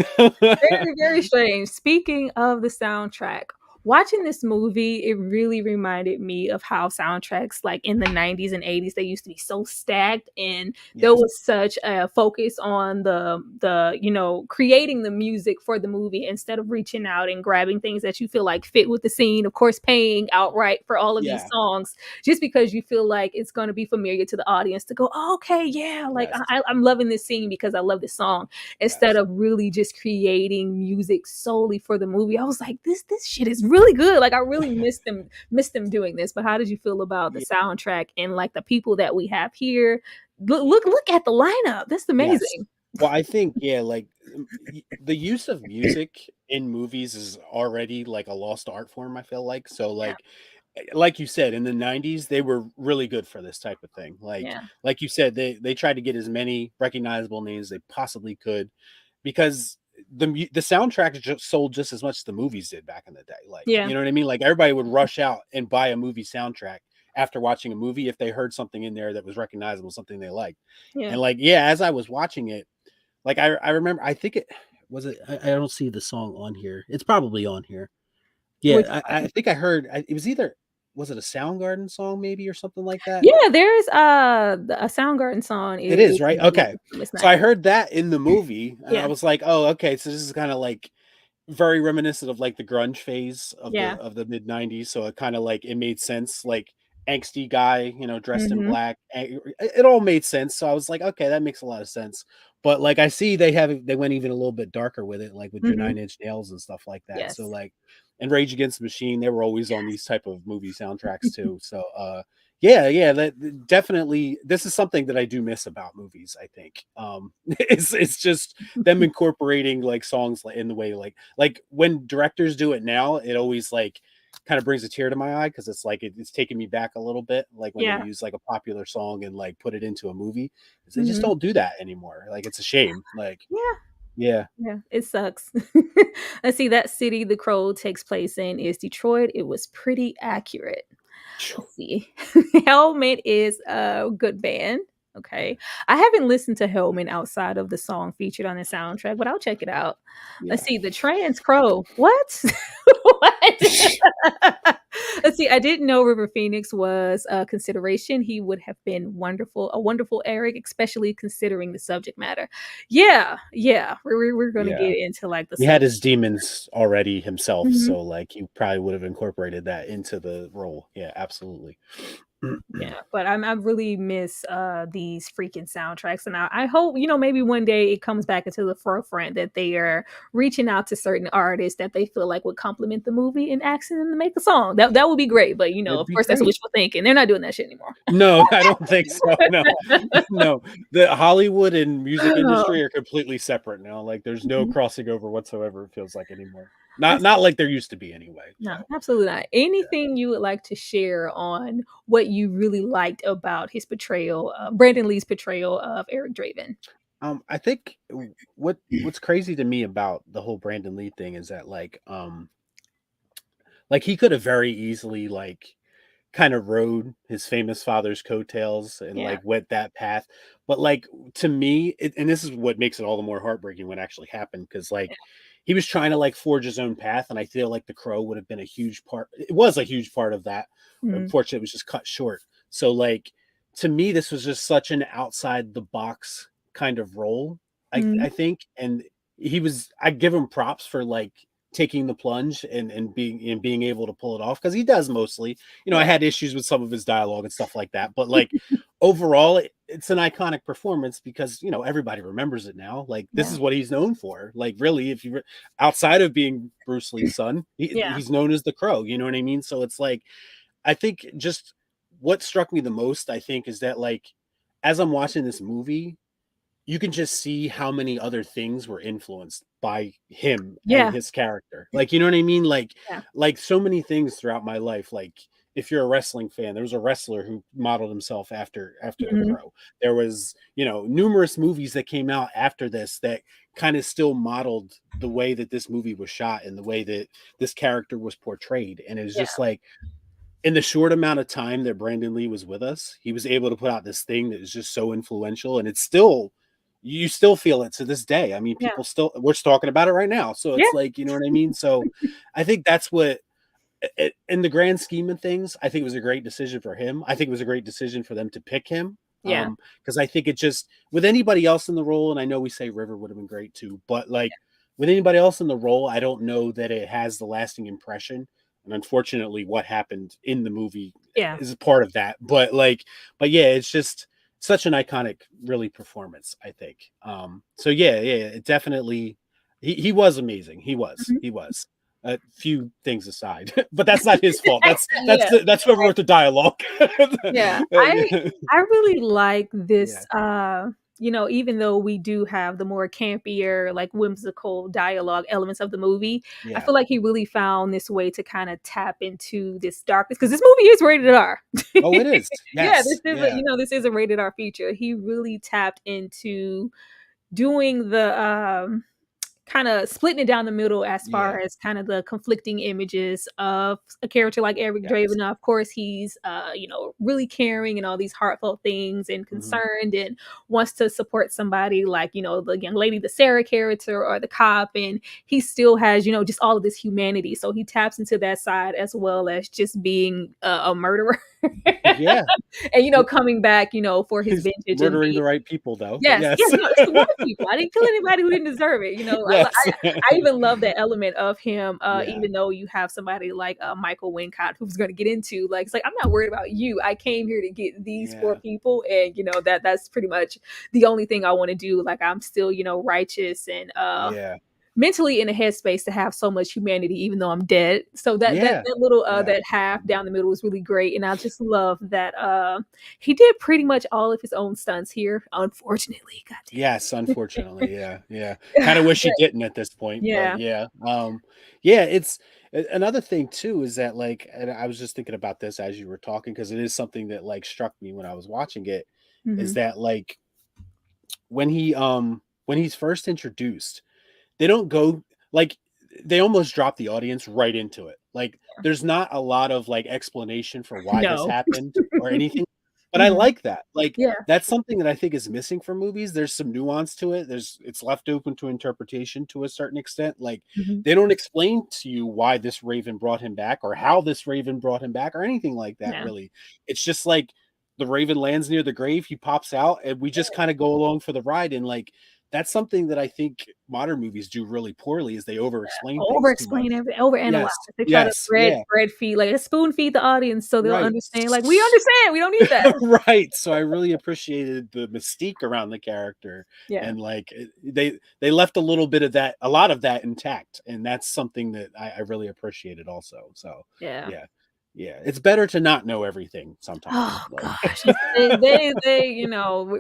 Very, very strange. Speaking of the soundtrack, watching this movie, it really reminded me of how soundtracks like in the 90s and 80s, they used to be so stacked, and there Yes. was such a focus on the creating the music for the movie instead of reaching out and grabbing things that you feel like fit with the scene. Of course, paying outright for all of these Yeah. songs just because you feel like it's going to be familiar to the audience to go, oh, okay, yeah, like Yes. I'm loving this scene because I love this song, instead Yes. of really just creating music solely for the movie. I was like, this shit is really good. Like I really miss them doing this. But how did you feel about the Yeah. soundtrack and like the people that we have here? Look at the lineup. That's Yes. amazing. Well, I think, yeah, like the use of music in movies is already like a lost art form, I feel like. So Yeah, like you said, in the 90s, they were really good for this type of thing. yeah, Like you said, they tried to get as many recognizable names they possibly could, because the soundtrack just sold just as much as the movies did back in the day. Like, yeah, you know what I mean? Like everybody would rush out and buy a movie soundtrack after watching a movie if they heard something in there that was recognizable, something they liked. yeah. And like, yeah, as I was watching it, like I remember, I think it was it. I don't see the song on here. It's probably on here. Which Yeah, I think I heard it was either, was it a Soundgarden song maybe or something like that? yeah, there's a Soundgarden song. It is, right? Okay. It's So I nice. heard that in the movie and I Yeah, was like, "Oh, okay, so this is kind of like very reminiscent of like the grunge phase yeah. of the mid 90s." So it kind of like it made sense, like angsty guy, dressed in Hmm. black. It all made sense. So I was like, "Okay, that makes a lot of sense." But like I see they went even a little bit darker with it, like with your Hmm. 9 Inch Nails and stuff like that. So Yes. like, and Rage Against the Machine, they were always on these type of movie soundtracks too. So yeah, that definitely, this is something that I do miss about movies, I think. It's just them incorporating like songs in the way like when directors do it now, it always like kind of brings a tear to my eye, because it's like it's taking me back a little bit, like when they Yeah. use like a popular song and like put it into a movie. 'Cause they just Hmm. don't do that anymore. Like it's a shame. Like, Yeah. yeah. Yeah, it sucks. Let's see, that city The Crow takes place in is Detroit. It was pretty accurate. Let's see. Helmet is a good band. Okay. I haven't listened to Helmet outside of the song featured on the soundtrack, but I'll check it out. Let's Yeah. see. The Trans Crow. What? What? Let's see. I didn't know River Phoenix was a consideration. He would have been wonderful, a wonderful Eric, especially considering the subject matter. Yeah, yeah. We're gonna Yeah. get into like the He had subject. his demons already himself, Mhm. so like he probably would have incorporated that into the role. Yeah, absolutely. Yeah, but I really miss these freaking soundtracks, and I hope maybe one day it comes back into the forefront that they are reaching out to certain artists that they feel like would complement the movie and asking them to make a song. That would be great, but It'd of be course that's great. wishful thinking. They're not doing that shit anymore. No, I don't think so. No, no. The Hollywood and music industry are completely separate now. Like there's no Mhm. crossing over whatsoever, it feels like, anymore. That's Not like there used to be anyway. No, So absolutely not. yeah. Anything you would like to share on what you really liked about his portrayal, Brandon Lee's portrayal of Eric Draven? I think what's crazy to me about the whole Brandon Lee thing is that like he could have very easily like kind of rode his famous father's coattails and Yeah, like went that path. But like to me, and this is what makes it all the more heartbreaking when it actually happened, because yeah. like he was trying to like forge his own path, and I feel like The Crow would have been a huge part. It was a huge part of that. Mhm. Unfortunately, it was just cut short. So like to me, this was just such an outside the box kind of role. I Mhm. think, and I give him props for like taking the plunge and being able to pull it off, because he does mostly. I Yeah. had issues with some of his dialogue and stuff like that, but like overall, it's an iconic performance because everybody remembers it now. Like this Yeah. is what he's known for. Like really, if you outside of being Bruce Lee's son, Yeah. he's known as the Crow. You know what I mean? So it's like I think just what struck me the most, I think, is that like as I'm watching this movie, you can just see how many other things were influenced by him and Yeah. his character. Like, you know what I mean? Yeah. Like so many things throughout my life. Like, if you're a wrestling fan, there was a wrestler who modeled himself after the Mhm. Crow. There was, numerous movies that came out after this that kind of still modeled the way that this movie was shot and the way that this character was portrayed. And it's Yeah. just like, in the short amount of time that Brandon Lee was with us, he was able to put out this thing that is just so influential, and it's still, you still feel it to this day. I mean, Yeah. people still, we're talking about it right now. So Yeah. it's like, you know what I mean? So I think that's what, in the grand scheme of things, I think it was a great decision for him. I think it was a great decision for them to pick him. Yeah. Because I think it just, with anybody else in the role, and I know we say River would have been great too, but like with anybody else in the role, I don't know that it has the lasting impression. And unfortunately, what happened in the movie Yeah. is a part of that. But yeah, it's just such an iconic, really, performance, I think. So yeah, it definitely, he was amazing. He Mhm. was. A few things aside, but that's not his fault. That's Yeah. that's whoever wrote the dialogue. Yeah. I really like Yeah, this, even though we do have the more campier, like whimsical dialogue elements of the movie, I yeah. feel like he really found this way to kind of tap into this darkness because this movie is rated R. Oh, it is. Yeah, Yes. Yeah. this is a rated R feature. He really tapped into doing the kind of splitting it down the middle as Yeah. far as kind of the conflicting images of a character like Eric Yes. Draven. Now, of course, he's really caring and all these heartfelt things and Mhm. concerned and wants to support somebody like, the young lady, the Sarah character or the cop. And he still has, just all of this humanity. So he taps into that side as well as just being a murderer. Yeah. And coming back, for his He's vintage and murdering being the right people, though. But yes, yes. yes, no, it's the right people. I didn't kill anybody who didn't deserve it. Yes. I even love that element of him. Yeah. Even though you have somebody like Michael Wincott, who's going to get into like, it's like I'm not worried about you. I came here to get these four Yeah. people, and that's pretty much the only thing I want to do. Like I'm still righteous and Yeah. mentally in a headspace to have so much humanity, even though I'm dead. So Yeah. that little Yeah. that half down the middle was really great, and I just love that he did pretty much all of his own stunts here. Unfortunately, goddamn. Yes, unfortunately, yeah, yeah. Kind of wish he didn't at this point, but Yeah. yeah. Yeah, it's another thing too is that like, and I was just thinking about this as you were talking because it is something that like struck me when I was watching it, is Mhm. that like when he's first introduced, they don't go like, they almost drop the audience right into it. Like there's not a lot of like explanation for why this No. happened or anything. But I Mhm. like that. Like Yeah. that's something that I think is missing from movies. There's some nuance to it. It's left open to interpretation to a certain extent. Like Mhm. they don't explain to you why this raven brought him back or how this raven brought him back or anything like that Yeah. really. It's just like the raven lands near the grave, he pops out and we just kind of go along for the ride, and like that's something that I think modern movies do really poorly is they over-explain things too much. Over-explain everything, overanalyze. Yes, They try to yes, bread yeah, bread feed, like, spoon feed the audience so they'll right. understand, like, "We understand, we don't need that." Right, so I really appreciated the mystique around the character, Yeah. and, like, they left a little bit of that, a lot of that intact, and that's something that I really appreciated also, so, Yeah. yeah. Yeah, it's better to not know everything sometimes, Oh like gosh, it's they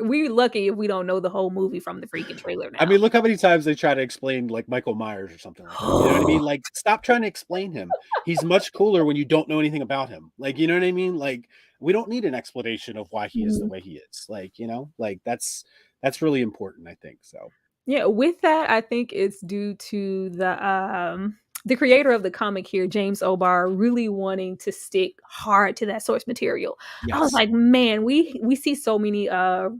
we lucky if we don't know the whole movie from the freaking trailer I now. mean, look how many times they try to explain, like, Michael Myers or something like that, you know what I mean? Like, stop trying to explain him. He's much cooler when you don't know anything about him. Like, you know what I mean? Like, we don't need an explanation of why he is the Mhm. way he is. Like, like, that's really important, I think, so. Yeah, with that, I think it's due to the creator of the comic here, James Obar, really wanting to stick hard to that source material. I was Yes. like, man, we see so many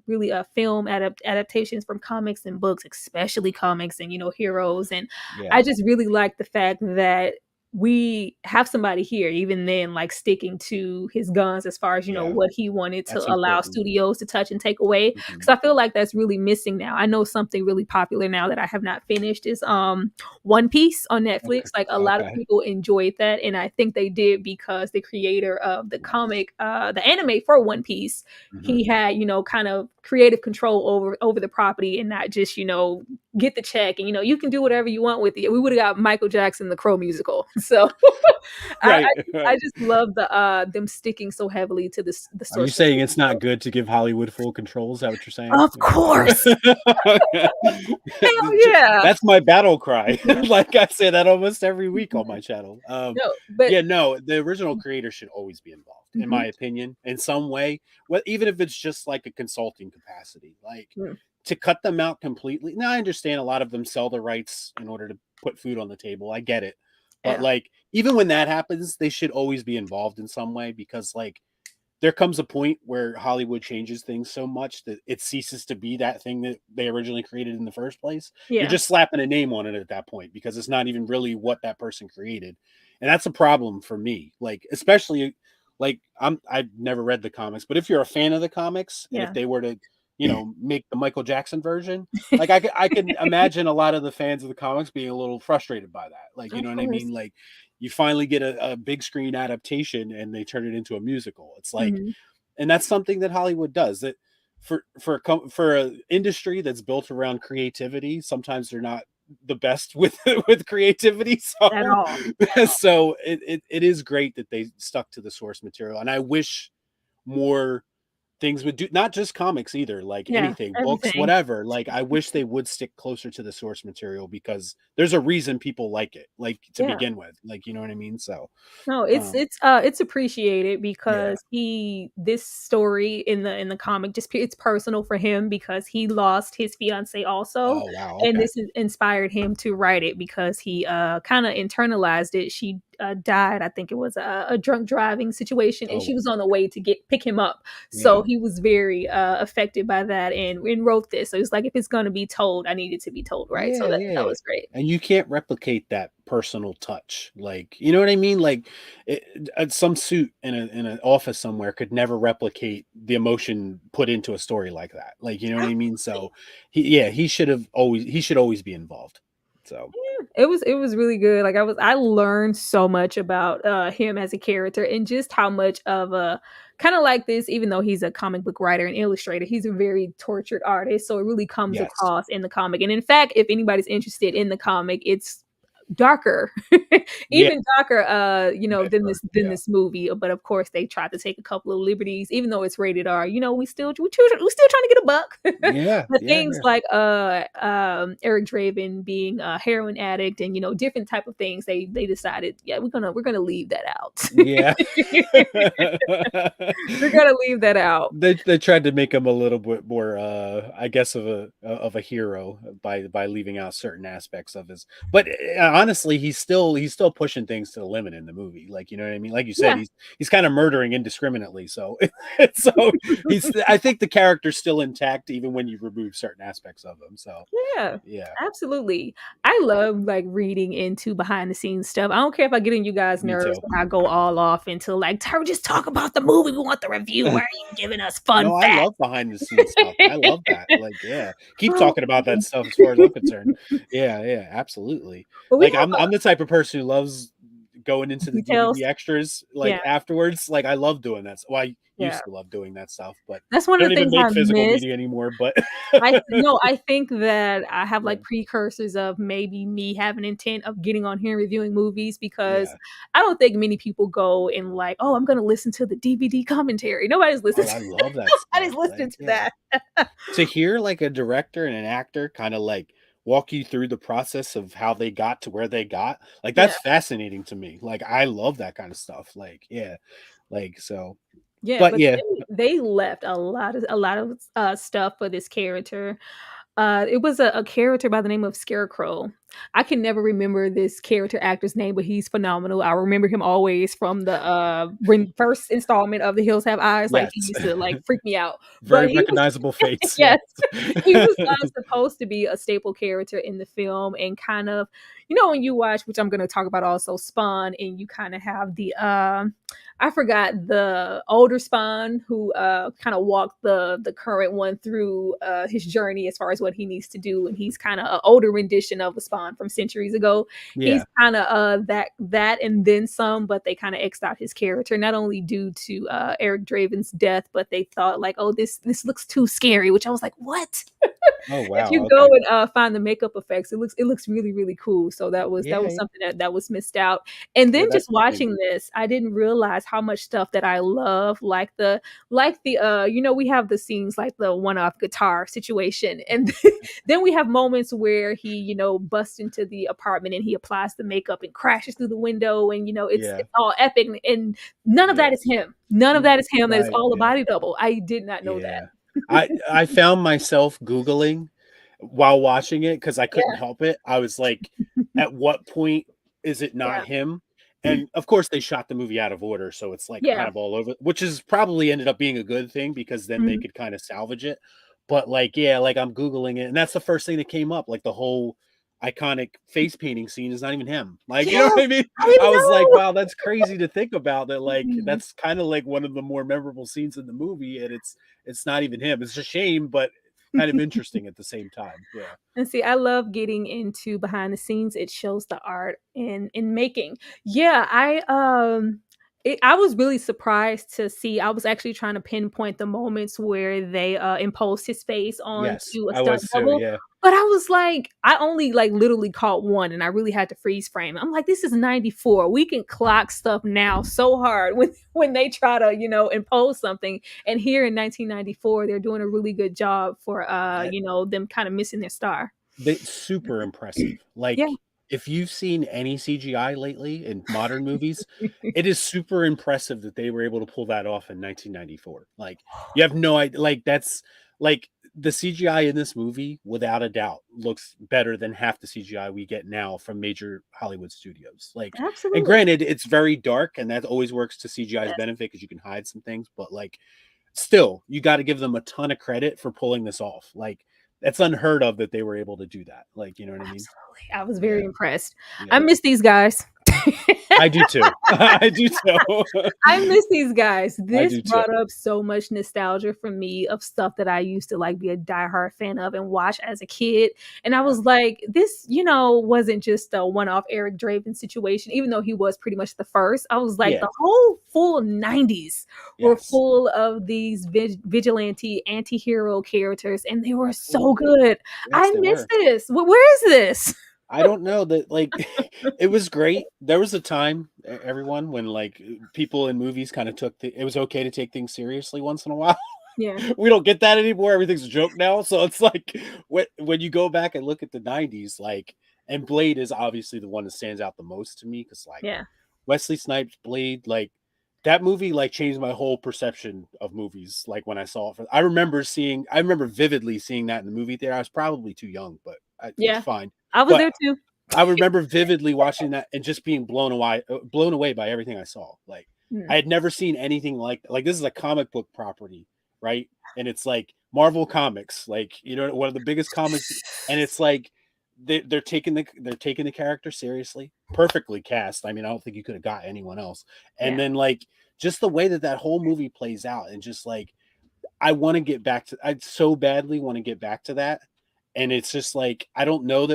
really film adaptations from comics and books, especially comics and heroes, and I Yeah. just really like the fact that we have somebody here, even then, like sticking to his guns as far as Yeah. what he wanted to That's allow important. studios to touch and take away. Mhm. Because I feel like that's really missing now. I know something really popular now that I have not finished is One Piece on Netflix. Okay. Like a lot of Okay. people enjoyed that, and I think they did because the creator of the comic, the anime for One Piece, Mhm. he had kind of creative control over the property and not just, get the check and, you can do whatever you want with it. We would have got Michael Jackson, the Crow musical. So I, Right, I right. just love them sticking so heavily to the Are you source saying material. it's not good to give Hollywood full control? Is that what you're saying? Of course. Hell yeah. That's my battle cry. Like I say that almost every week on my channel. No, but Yeah, no, the original creator should always be involved, in Mhm. my opinion, in some way. Well, even if it's just like a consulting capacity, like Mm. to cut them out completely. Now, I understand a lot of them sell the rights in order to put food on the table. I get it. But Yeah. like, even when that happens, they should always be involved in some way because like there comes a point where Hollywood changes things so much that it ceases to be that thing that they originally created in the first place. You're Yeah. just slapping a name on it at that point because it's not even really what that person created. And that's a problem for me. Like, especially like I've never read the comics, but if you're a fan of the comics and if Yeah. they were to, make the Michael Jackson version, like I can imagine a lot of the fans of the comics being a little frustrated by that. Like, you know Of what I course. mean? Like you finally get a big screen adaptation and they turn it into a musical. It's like, Mhm. and that's something that Hollywood does. That for an industry that's built around creativity, sometimes they're not the best with with creativity. At So all. so it is great that they stuck to the source material, and I wish more things would do, not just comics either, like Yeah. anything, books, Everything. whatever. Like I wish they would stick closer to the source material because there's a reason people like it, like to Yeah. begin with, like, you know what I mean? So No, it's um it's appreciated yeah. because this story in the comic it's personal for him because he lost his fiance also, Oh wow, and okay. this inspired him to write it because he kind of internalized it. She died, I think it was a drunk driving situation, and she Oh was on the way to get pick him up. So yeah. he was very affected by that and wrote this. So it's like if it's gonna be told, I need it to be told right. So Yeah, that yeah. was great. And you can't replicate that personal touch. Like, you know what I mean? Like some suit in an office somewhere could never replicate the emotion put into a story like that. Like, you know what I mean? So he should always be involved. So, It was really good. Like I learned so much about him as a character and just how much of a kind of like this, even though he's a comic book writer and illustrator, he's a very tortured artist. So it really comes yes. across in the comic. And in fact, if anybody's interested in the comic, it's darker, Yeah, even darker, I've than heard. than Yeah. this movie. But of course, they tried to take a couple of liberties, even though it's rated R. We still trying to get a buck. Yeah, But yeah, things yeah. like Eric Draven being a heroin addict and different type of things, they decided, yeah, we're gonna leave that out. Yeah. We're gonna leave that out. They tried to make him a little bit more I guess of a hero by leaving out certain aspects of his, but honestly he's still pushing things to the limit in the movie, like, you know what I mean? Like you said, Yeah. he's kind of murdering indiscriminately, so so he's, I think the character's still intact even when you remove certain aspects of him, so Yeah, yeah. absolutely. I love like reading into behind the scenes stuff. I don't care if I get on you guys' Me nerves too. when I go all off into like, Tara, just talk about the movie. We want the review. Why are you giving us fun No, I facts? love behind the scenes stuff. I love that. Like, yeah, keep talking about that stuff as far as I'm concerned. Yeah, yeah, absolutely. But we Like, have I'm the type of person who loves going into the details. DVD extras like Yeah, afterwards. Like, I love doing that. Well, I yeah. used to love doing that stuff, but That's one they of don't the even things make I physical miss. media anymore. But I no, I think that I have yeah, like precursors of maybe me having intent of getting on here and reviewing movies because yeah. I don't think many people go and like, oh, I'm gonna listen to the DVD commentary. Nobody's listening Oh, I to love that nobody's stuff. listening Like, to yeah. that. To hear like a director and an actor kind of like walk you through the process of how they got to where they got, like Yeah. that's fascinating to me. Like I love that kind of stuff. Like yeah, like so. Yeah, But but yeah, they left a lot of stuff for this character. It was a character by the name of Scarecrow. I can never remember this character actor's name, but he's phenomenal. I remember him always from the first installment of The Hills Have Eyes. Like he yes, used to like freak me out. very But he was recognizable face. yes, Yes. he was supposed to be a staple character in the film and kind of, when you watch, which I'm going to talk about also, Spawn, and you kind of have the I forgot the older Spawn who kind of walked the current one through his journey as far as what he needs to do, and he's kind of an older rendition of a Spawn John from centuries ago. He's Yeah. kind of that and then some, but they kind of xed out his character, not only due to Eric Draven's death, but they thought like, oh, this looks too scary, which I was like, what? Oh If wow. you go Okay. and find the makeup effects, it looks really really cool. So that Yeah. was something that was missed out. And Yeah. then just That's the thing. watching this, I didn't realize how much stuff that I love, like the we have the scenes like the one-off guitar situation, and then we have moments where he busts into the apartment and he applies the makeup and crashes through the window, and Yeah. it's all epic, and none of Yeah. that is him. None of that is him. That is Right. all a Yeah. body double. I did not know that. Yeah. I found myself Googling while watching it because I couldn't Yeah. help it. I was like, at what point is it not Yeah. him? And of course they shot the movie out of order, so it's like kind Yeah. of all over, which is probably ended up being a good thing because then they Mhm. could kind of salvage it. But like, yeah, like I'm Googling it, and that's the first thing that came up. Like the whole iconic face painting scene is not even him. Like, you know what Yes, I mean? I I was like, know. wow, that's crazy to think about that. Like, Mhm. that's kind of like one of the more memorable scenes in the movie, and it's not even him. It's a shame, but kind of interesting at the same time. Yeah. And see, I love getting into behind the scenes. It shows the art in making. Yeah, I was really surprised to see. I was actually trying to pinpoint the moments where they imposed his face Yes, onto a I stunt was too. double. Yeah. But I was like, I only like literally caught one, and I really had to freeze frame. I'm like, this is '94. We can clock stuff now so hard when they try to impose something. And here in 1994, they're doing a really good job for That them kind of missing their star. That's super impressive. Yeah. Like, if you've seen any CGI lately in modern movies, it is super impressive that they were able to pull that off in 1994. Like, you have no idea. Like, that's like the CGI in this movie, without a doubt, looks better than half the CGI we get now from major Hollywood studios. Like, and Absolutely. granted, it's very dark, and that always works to CGI's Yeah. benefit because you can hide some things, but like, still, you got to give them a ton of credit for pulling this off. Like, that's unheard of that they were able to do that. Like, you know what I mean? Absolutely. I was very Yeah, impressed. I yeah. miss these guys. I do too. I do too. I miss these guys. I This do too. brought up so much nostalgia for me of stuff that I used to like be a diehard fan of and watch as a kid. And I Yeah, was like, this, wasn't just a one-off Eric Draven situation, even though he was pretty much the first. I was like, yeah, the whole full 90s were yes. full of these vigilante anti-hero characters, and they were so Absolutely. good. Yes, I they miss were. this. Where is this? I don't know that, like, it was great. There was a time, everyone, when like people in movies kind of it was okay to take things seriously once in a while. Yeah. We don't get that anymore. Everything's a joke now. So it's like when you go back and look at the 90s, like, and Blade is obviously the one that stands out the most to me because like Yeah. Wesley Snipes Blade, like that movie like changed my whole perception of movies. Like when I saw it, I remember vividly seeing that in the movie theater. I was probably too young, but it's Yeah. fine. I was But there too. I remember vividly watching that and just being blown away by everything I saw. Like Mm. I had never seen anything like this is a comic book property, right? And it's like Marvel Comics, like one of the biggest comics, and it's like they're taking the character seriously, perfectly cast. I mean, I don't think you could have got anyone else. And Yeah. then like just the way that whole movie plays out, and just like I so badly want to get back to that. And it's just like I don't know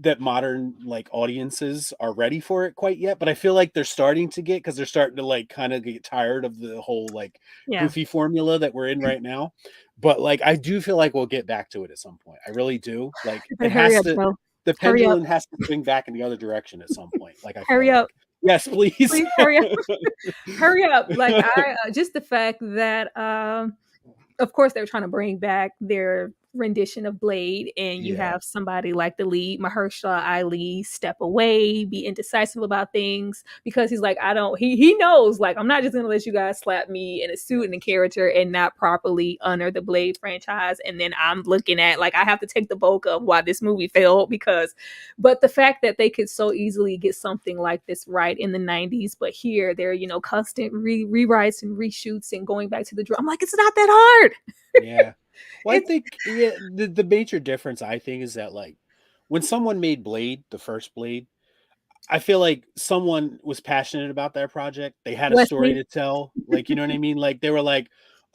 that modern like audiences are ready for it quite yet, but I feel like they're starting to get because they're starting to like kind of get tired of the whole like Yeah. goofy formula that we're in right now. But like I do feel like we'll get back to it at some point. I really do. Like You it better hurry has up, to Joe. the Hurry up. pendulum has to swing back in the other direction at some point. Like I feel Hurry up. like. Yes, please. Please hurry up. Hurry up. Like just the fact that of course they're trying to bring back their rendition of Blade, and you Yeah. have somebody like the lead Mahershala Ali step away, be indecisive about things because he's like, I don't he knows like I'm not just gonna let you guys slap me in a suit and a character and not properly honor the Blade franchise. And then I'm looking at like I have to take the bulk of why this movie failed but the fact that they could so easily get something like this right in the 90s, but here they're constant rewrites and reshoots and going back to the drum. I'm like, it's not that hard. Yeah. Well, I It's think the major difference I think is that like when someone made Blade, the first Blade, I feel like someone was passionate about that project. They had a story Wesley. to tell. Like, you know what I mean? Like they were like,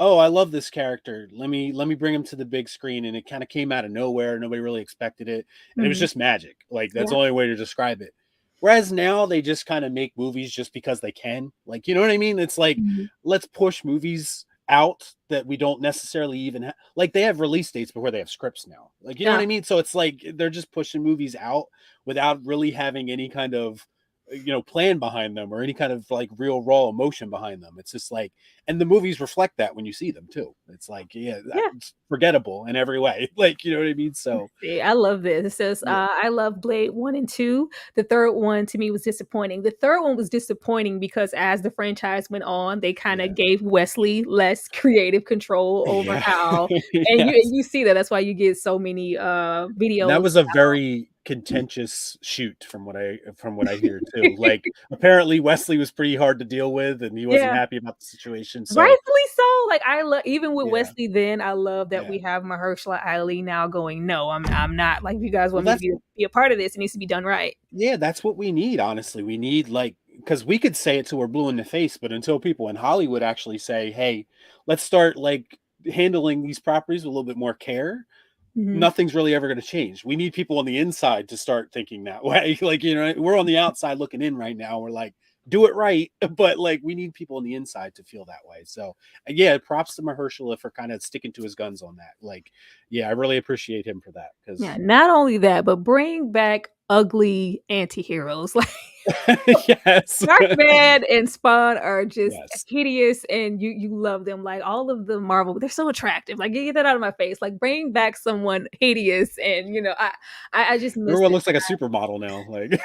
oh, I love this character. Let me bring him to the big screen, and it kind of came out of nowhere. Nobody really expected it, and it was Mhm. just magic. Like that's the Yeah. only way to describe it. Whereas now they just kind of make movies just because they can. Like, you know what I mean? It's like Mhm. let's push movies out that we don't necessarily even have. Like they have release dates before they have scripts now. Like, you know what Yeah. I mean? So it's like they're just pushing movies out without really having any kind of plan behind them or any kind of like real raw emotion behind them. It's just like, and the movies reflect that when you see them too. It's like, yeah, Yeah. it's forgettable in every way. Like, you know what I mean? So See, I love this. It says, yeah, I love Blade 1 and 2. The third one to me was disappointing. The third one was disappointing because as the franchise went on, they kind yeah, of gave Wesley less creative control over yeah, how, and you yes. and you see that. That's why you get so many And that videos. was a very contentious shoot from what I hear too. Like apparently Wesley was pretty hard to deal with and he wasn't Yeah. happy about the situation. So Rightfully so. Like I love even with yeah, Wesley then, I love that yeah. we have Mahershala Ali now going, no, I'm not. Like if you guys Well, want me to that's be a part of this, it needs to be done right. yeah, that's what we need, honestly. We need like because we could say it till we're blue in the face, but until people in Hollywood actually say, "Hey, let's start like handling these properties with a little bit more care," Mhm. nothing's really ever going to change. We need people on the inside to start thinking that way. Like, we're on the outside looking in right now. We're like, do it right. But like, we need people on the inside to feel that way. So, yeah, props to Mahershala for kind of sticking to his guns on that. Like, yeah, I really appreciate him for that Yeah, because, not only that, but bring back ugly anti-heroes. Like yes, Darkman and Spawn are just yes. hideous and you love them. Like all of the Marvel, they're so attractive. Like get that out of my face. Like bring back someone hideous and I just miss Everyone it. looks like a supermodel now. Like,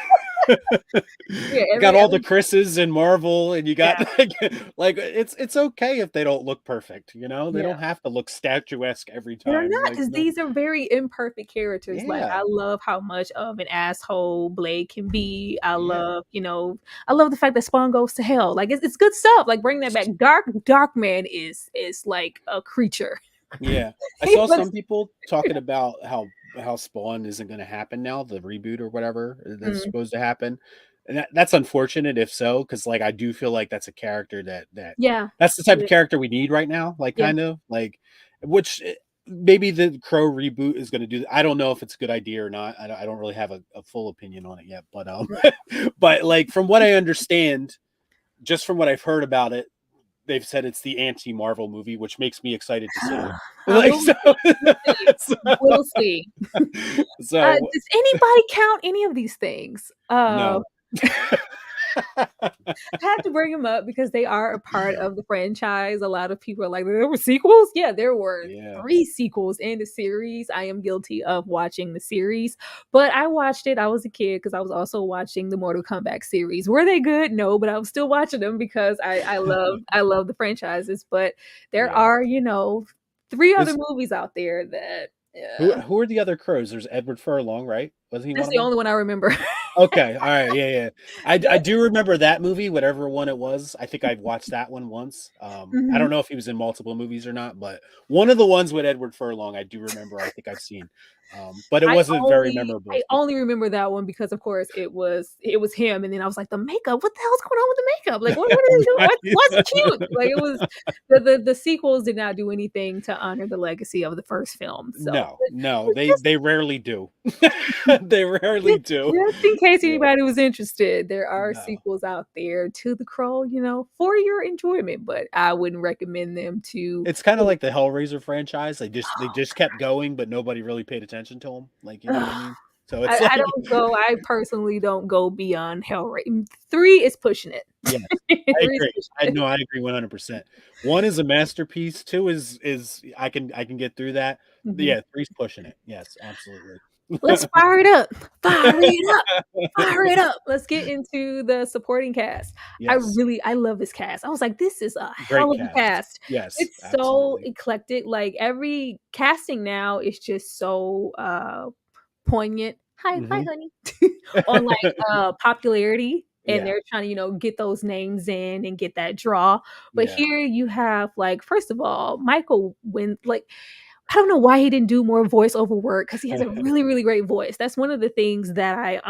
Yeah, you got every all the every Chris's and Marvel, and you got yeah, like it's okay if they don't look perfect. They yeah. don't have to look statuesque every They're time. not Like, because these are very imperfect characters. Like yeah, I love how much of an asshole Blade can be. yeah, I love the fact that Spawn goes to hell. Like it's good stuff. Like bring that back. Dark Man is like a creature. yeah. I He saw looks some people talking about how Spawn isn't going to happen now, the reboot or whatever that's mm, supposed to happen, and that's unfortunate if so, because like I do feel like that's a character yeah. that's the type of Yeah. character we need right now, like Yeah. kind of like which. Maybe the Crow reboot is going to do. I don't know if it's a good idea or not. I don't really have a full opinion on it yet, but but like from what I understand, just from what I've heard about it, they've said it's the anti-Marvel movie, which makes me excited to see it. Like We'll so, we'll see. so, We'll see. so Does anybody count any of these things? no. I have to bring them up because they are a part of the franchise. A lot of people are like, there were sequels? Yeah, there were Yeah. 3 sequels in the series. I am guilty of watching the series, but I watched it. I was a kid because I was also watching the Mortal Kombat series. Were they good? No, but I was still watching them because I love the franchises. But there Yeah. are, 3 other Is movies out there that who are the other crows? There's Edward Furlong, right? Wasn't he one that's of the them? only one I remember. Okay, all right, yeah, yeah. I do remember that movie, whatever one it was. I think I've watched that one once. I Mhm. don't know if he was in multiple movies or not, but one of the ones with Edward Furlong, I do remember. I think I've seen, but it I wasn't very only memorable I to me. only remember that one because, of course, it was him, and then I was like, "The makeup? What the hell's going on with the makeup? Like, what are they doing? What's cute?" Like, it was the sequels did not do anything to honor the legacy of the first film, so No, no, but they rarely do. They rarely do. just in case Yeah, anybody was interested, there are no. sequels out there to The Crow, for your enjoyment, but I wouldn't recommend them to It's kind of like the Hellraiser franchise. They just kept going, but nobody really paid attention to them. Like, you know what I mean? So it's I like, don't go. I personally don't go beyond Hellraiser. 3 is pushing it. yes, 3 I is agree. pushing I it. know, I agree 100%. One is a masterpiece. Two is I can get through that. Mhm. Yeah, three's pushing it. Yes, absolutely. Let's fire it up. Fire it up. Fire it up. Let's get into the supporting cast. Yes, I love this cast. I was like, this is a great hell of a cast. cast. Yes, It's so absolutely. eclectic. Like every casting now is just so poignant. Hi, Hmm. honey. On like popularity. And Yeah, they're trying to, get those names in and get that draw. But yeah. here you have like, first of all, Michael Win like I don't know why he didn't do more voiceover work because he has a really, really great voice. That's one of the things that I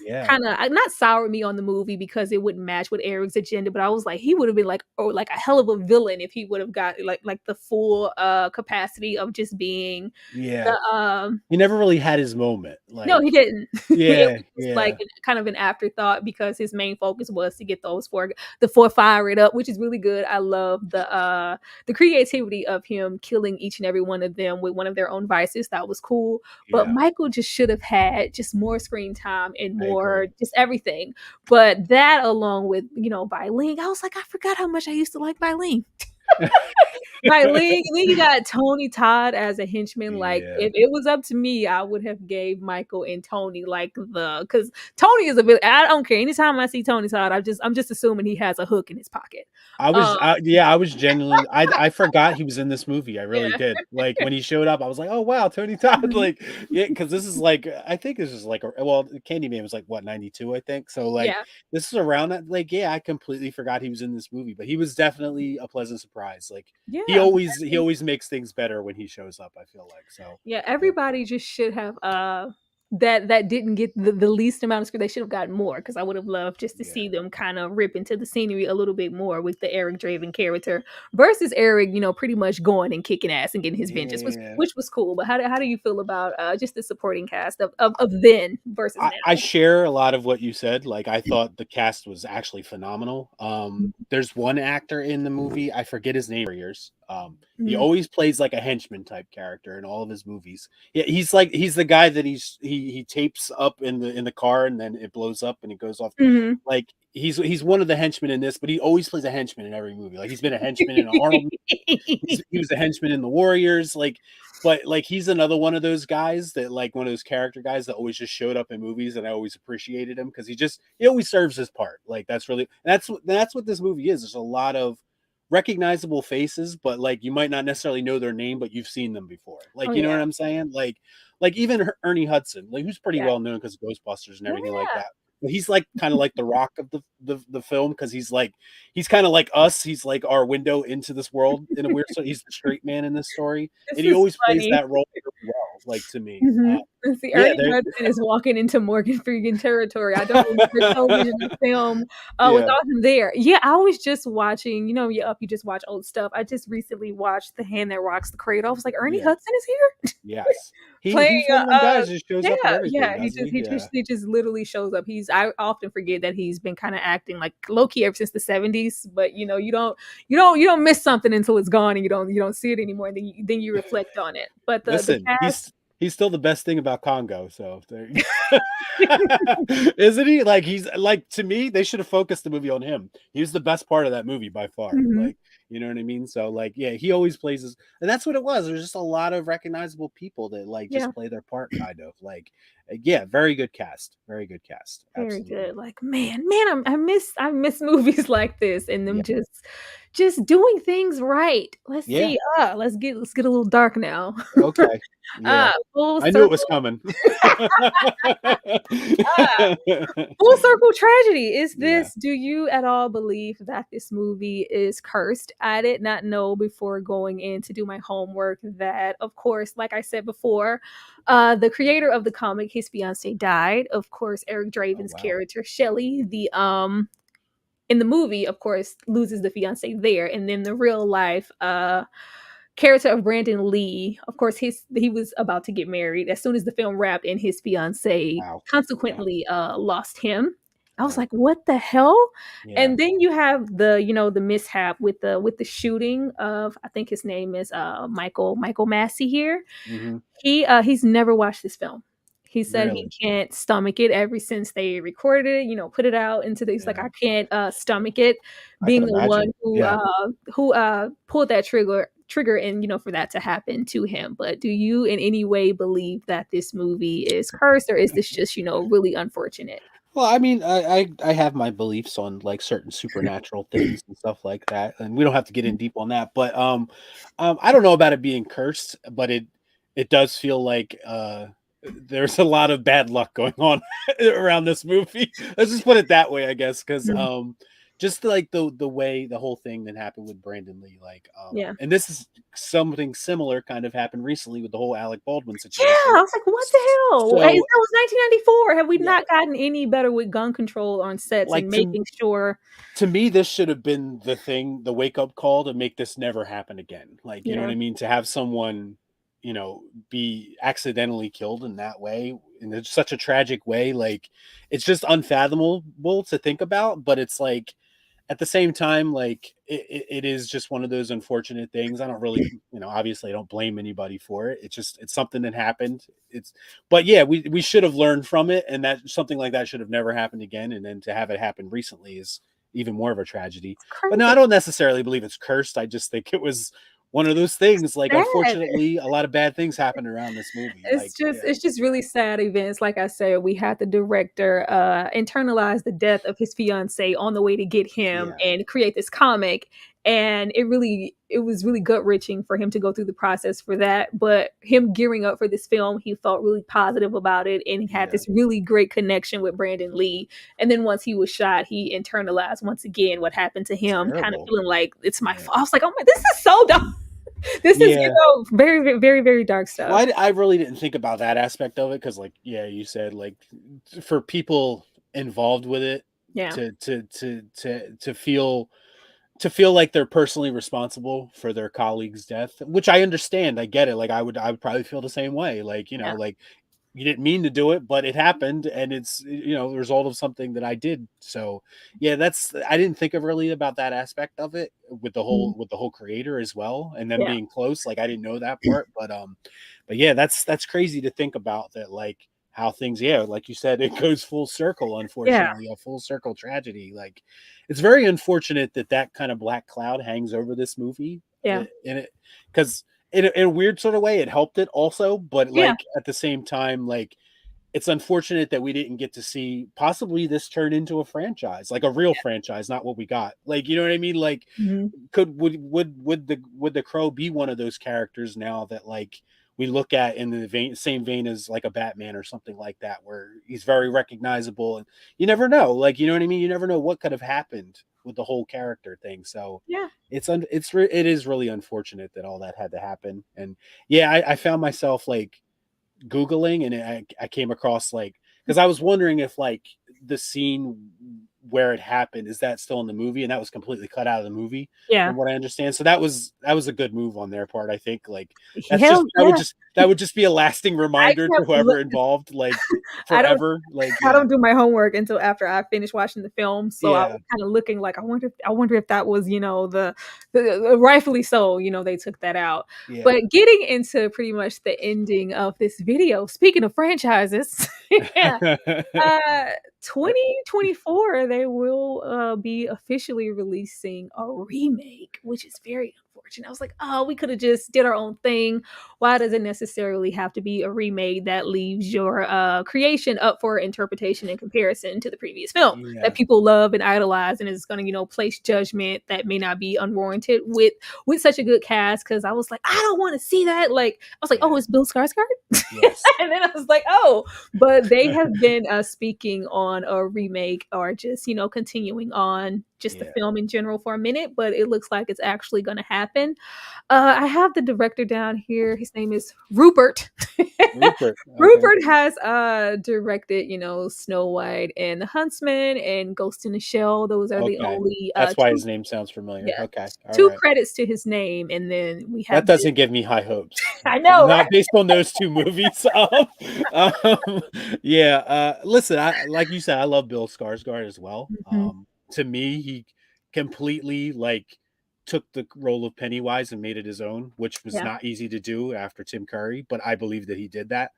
Yeah. kind of not soured me on the movie because it wouldn't match with Eric's agenda, but I was like, he would have been like, oh, like a hell of a villain if he would have got like the full capacity of just being Yeah. the He never really had his moment. no, he Like, didn't. It yeah, was just like yeah, kind of an afterthought because his main focus was to get the four fired up, which is really good. I love the creativity of him killing each and every one of them with one of their own vices. That was cool. But yeah. Michael just should have had just more screen time and I more agree. just everything. But that along with, Biling, I was like, I forgot how much I used to like Biling. Right, Lee. And then you got Tony Todd as a henchman. Like, Yeah. if it was up to me, I would have gave Michael and Tony like because Tony is a bit. I don't care. Anytime I see Tony Todd, I'm just assuming he has a hook in his pocket. Um, I was genuinely, I forgot he was in this movie. I really yeah. did. Like when he showed up, I was like, oh wow, Tony Todd. Mhm. Like, yeah, because this is like, I think this is like, well, Candyman was like what 92, I think. So like, Yeah. this is around that. Like, yeah, I completely forgot he was in this movie, but he was definitely a pleasant surprise. Like, Yeah. he always makes things better when he shows up. I feel like so. Yeah, Yeah, everybody just should have that didn't get the least amount of screen. They should have gotten more because I would have loved just to yeah, see them kind of rip into the scenery a little bit more with the Eric Draven character versus Eric, pretty much going and kicking ass and getting his vengeance, yeah. which was cool. But how do you feel about just the supporting cast of then versus I now? share a lot of what you said. Like I thought the cast was actually phenomenal. There's one actor in the movie, I forget his name for years. He Mhm. always plays like a henchman type character in all of his movies. Yeah, he's the guy that he tapes up in the car and then it blows up and it goes off. Mhm. Like he's one of the henchmen in this, but he always plays a henchman in every movie. Like he's been a henchman in Arnold. He was a henchman in the Warriors. Like but like he's another one of those guys that like one of those character guys that always just showed up in movies and I always appreciated him because he always serves his part. Like that's what this movie is. There's a lot of recognizable faces, but like you might not necessarily know their name, but you've seen them before. Oh Like you know yeah. what I'm saying? Like even Ernie Hudson, like who's pretty Yeah. well known because of Ghostbusters and everything like Yeah. that. But he's like kind of like the rock of the film because he's kind of like us. He's like our window into this world in a weird. So he's the straight man in this story, This and he is always plays funny. that role really well. Like to me, Mhm. And see, yeah, Ernie Hudson is walking into Morgan Freeman territory. I don't remember television or film yeah, without him there. Yeah, I was just watching, you just watch old stuff. I just recently watched The Hand That Rocks the Cradle. I was like, Ernie yeah, Hudson is here yes. playing. He's one of them guys who just shows up in Yeah. everything, He doesn't just he? Yeah, he just literally shows up. I often forget that he's been kind of acting like low key ever since the 70s. But you don't miss something until it's gone and you don't see it anymore. And then you reflect on it. But the listen, cast. he's still the best thing about Congo. So there, isn't he? Like he's like to me, they should have focused the movie on him. He was the best part of that movie by far. Mhm. Like you know what I mean? So like yeah, he always plays his, and that's what it was. There's just a lot of recognizable people that like Yeah. just play their part, kind of like yeah, very good cast, very good cast, Very absolutely. good. Like, man, I miss movies like this and them Yeah, just doing things right. Let's yeah, see. Let's get a little dark now. okay, yeah. Full I knew it was circle. coming. Ah, full circle tragedy. Is Yeah. this? Do you at all believe that this movie is cursed? I did not know before going in to do my homework that, of course, like I said before, the creator of the comic, his fiance died. Of course, Eric Oh Draven's wow. character, Shelley, the in the movie, of course, loses the fiance there, and then the real life character of Brandon Lee, of course, he was about to get married as soon as the film wrapped, and his fiance Wow. Yeah. consequently lost him. I was Yeah. like, "What the hell?" Yeah. And then you have the mishap with the shooting of, I think his name is Michael Massey here. Hmm. He's never watched this film. He said he Really. can't stomach it ever since they recorded it, put it out into the he's like, Yeah. "I can't, stomach it," I could being the one imagine. Yeah. who pulled that trigger and, for that to happen to him. But do you in any way believe that this movie is cursed, or is this just, really unfortunate? Well, I mean, I have my beliefs on like certain supernatural things and stuff like that, and we don't have to get in deep on that. But I don't know about it being cursed, but it does feel like there's a lot of bad luck going on around this movie. Let's just put it that way, I guess, because Mhm. just like the way the whole thing that happened with Brandon Lee, like Yeah. and this is something similar kind of happened recently with the whole Alec Baldwin Yeah, situation. I was like, "What the hell?" Hey, So that was 1994. Have we yeah, not gotten any better with gun control on sets and like making sure to me, this should have been the thing, the wake up call to make this never happen again. Like, you know what Yeah, I mean? To have someone, be accidentally killed in that way, in such a tragic way, like it's just unfathomable to think about. But it's like at the same time, like it is just one of those unfortunate things. I don't really, obviously I don't blame anybody for it. It's something that happened. But yeah, we should have learned from it, and that something like that should have never happened again. And then to have it happen recently is even more of a tragedy. it's But no, I crazy. don't necessarily believe it's cursed. I just think it was one of those things. Like, Sad. unfortunately, a lot of bad things happened around this movie. Like, yeah, It's just really sad events. Like I said, we had the director internalize the death of his fiance on the way to get him yeah, and create this comic. And it was really gut wrenching for him to go through the process for that. But him gearing up for this film, he felt really positive about it and he had yeah, this really great connection with Brandon Lee. And then once he was shot, he internalized once again what happened to him, kind of terrible. feeling like it's my Yeah, fault. I was like, oh my, this is so dumb. This is, yeah. very, very, very dark stuff. Well, I really didn't think about that aspect of it because, like, yeah, you said like for people involved with it Yeah. to feel like they're personally responsible for their colleague's death, which I understand. I get it. Like, I would probably feel the same way. Like, Yeah. like you didn't mean to do it, but it happened, and it's the result of something that I did. So yeah, I didn't think of really about that aspect of it with the Mhm. whole creator as well, and them Yeah. being close. Like, I didn't know that part, but yeah, that's crazy to think about that. Like how things, yeah, like you said, it goes full circle. Yeah. Unfortunately, a full circle tragedy. Like it's very unfortunate that that kind of black cloud hangs over this movie, Yeah. and it because in a weird sort of way, it helped it also, but Yeah. like at the same time, like it's unfortunate that we didn't get to see possibly this turn into a franchise, like a real franchise, not what we got. Like, you know what I mean? Like, Mhm. would the Crow be one of those characters now that like we look at in the same vein as like a Batman or something like that, where he's very recognizable, and you never know, like, you know what I mean? You never know what could have happened with the whole character thing. So Yeah. it is really unfortunate that all that had to happen. And yeah, I found myself like Googling, and I came across like, because I was wondering if like the scene where it happened, is that still in the movie, and that was completely cut out of the movie Yeah. from what I understand. So that was a good move on their part, I think. Like Hell yeah. that would just be a lasting I reminder to kept whoever looking. involved, like I don't forever. Like, I yeah, don't do my homework until after I finish watching the film, so I yeah, was kinda looking like, I wonder if that was, the rightfully so, they took that out. yeah. But getting into pretty much the ending of this video, speaking of franchises, yeah, uh, 2024, they will, be officially releasing a remake, which is very unfortunate. I was like, "Oh, we coulda just did our own thing. Why does it necessarily have to be a remake that leaves your, creation up for interpretation and comparison to the previous film that Yeah, people love and idolize and is gonna, place judgment that may not be unwarranted with such a good cast?" Because I was like, "I don't wanna see that." Like, I was like, "Oh, yeah, it's Bill Skarsgård?" yes. And then I was like, "Oh," but they have been speaking on a remake or just continuing on just the Yeah, film in general for a minute, but it looks like it's actually going to happen. I have the director down here. His name is Rupert. Rupert. Okay, Rupert has directed, Snow White and the Huntsman and Ghost in the Shell. Those are the okay. only That's why two, his name sounds familiar. yeah, Okay, all two right. credits to his name, and then we That have this. doesn't give me high hopes. I know, right? Not based on those two movies. Yeah. Listen, I like you said, I love Bill Skarsgård as well. Mhm. To me, he completely like took the role of Pennywise and made it his own, which was Yeah. not easy to do after Tim Curry, but I believe that he did that.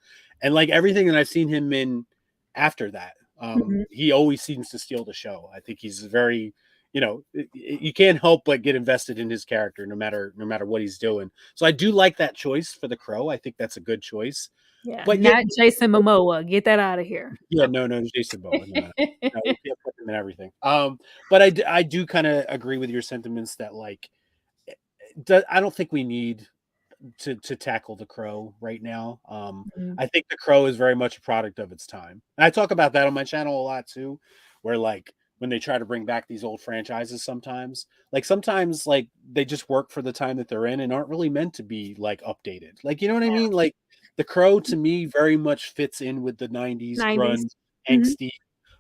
And like everything that I've seen him in after that, Mhm. he always seems to steal the show. I think he's very, you can't help but get invested in his character no matter what he's doing. So I do like that choice for the Crow. I think that's a good choice. Yeah, But yeah, not Jason Momoa. Get that out of here. yeah, no, no, Jason Bourne, no, no, we can't put him in everything. But I do kind of agree with your sentiments that like I don't think we need to tackle the Crow right now. Mhm. I think the Crow is very much a product of its time. And I talk about that on my channel a lot too, where like when they try to bring back these old franchises sometimes. Like sometimes like they just work for the time that they're in and aren't really meant to be like updated. Like you know what I mean? Like The Crow to me very much fits in with the 90s 90s. grunge, Mhm. angsty,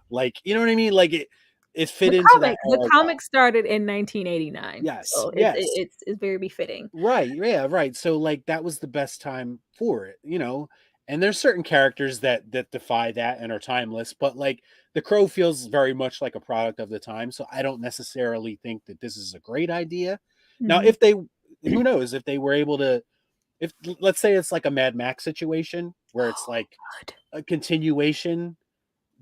like you know what I mean? Like it fit The into that comic the era well. comic started in 1989, Yes, so yes. it's very befitting. Right, yeah, right. So like that was the best time for it, you know. And there's certain characters that defy that and are timeless, but like The Crow feels very much like a product of the time, so I don't necessarily think that this is a great idea. Now, Mhm. if they who knows if they were able to if let's say it's like a Mad Max situation where it's like Good. a continuation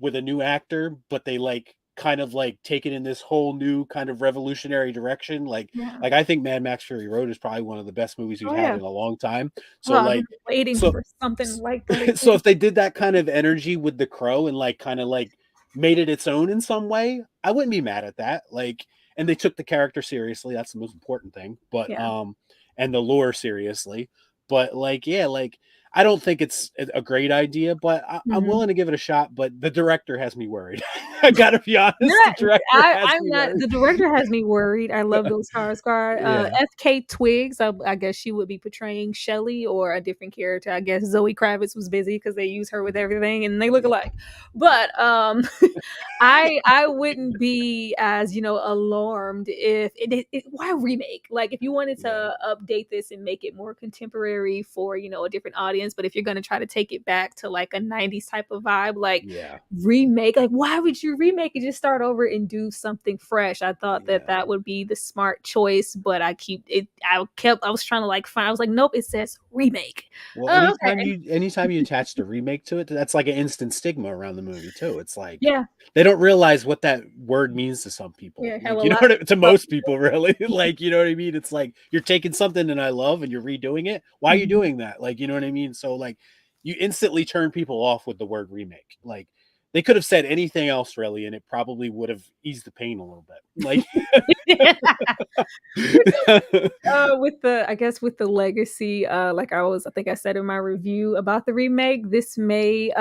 with a new actor, but they like kind of like take it in this whole new kind of revolutionary direction. Yeah. Like I think Mad Max Fury Road is probably one of the best movies we've Oh, had yeah. in a long time. Oh, So I've been like waiting so for something like that so again. if they did that kind of energy with The Crow and like kind of like made it its own in some way, I wouldn't be mad at that. Like and they took the character seriously, that's the most important thing. But Yeah. and the lore seriously. But like yeah, like I don't think it's a great idea, but I'm Mhm. willing to give it a shot. But the director has me worried. I gotta be honest, the Not director has I'm me not worried. the director has me worried. I love Bill Skarsgård. Yeah, FK Twigs, I guess she would be portraying Shelley or a different character. I guess Zoe Kravitz was busy because they use her with everything and they look yeah, alike. But I wouldn't be as alarmed if why remake? Like if you wanted yeah, to update this and make it more contemporary for a different audience, but if you're gonna try to take it back to like a 90s type of vibe, like yeah, remake, like why would you remake it? Just start over and do something fresh. I thought that yeah. that would be the smart choice, but I was trying to like find, I was like, nope, it says remake. Well, Oh, okay. anytime you attach the remake to it, that's like an instant stigma around the movie too. It's like Yeah, they don't realize what that word means to some people. yeah, have Like a you know lot what to of most people really. Like you know what I mean? It's like you're taking something that I love and you're redoing it. Why are you Mhm. doing that? Like you know what I mean? So like you instantly turn people off with the word remake. Like they could have said anything else really, and it probably would have eased the pain a little bit. Like With the I guess with the legacy, like I think I said in my review about the remake, this may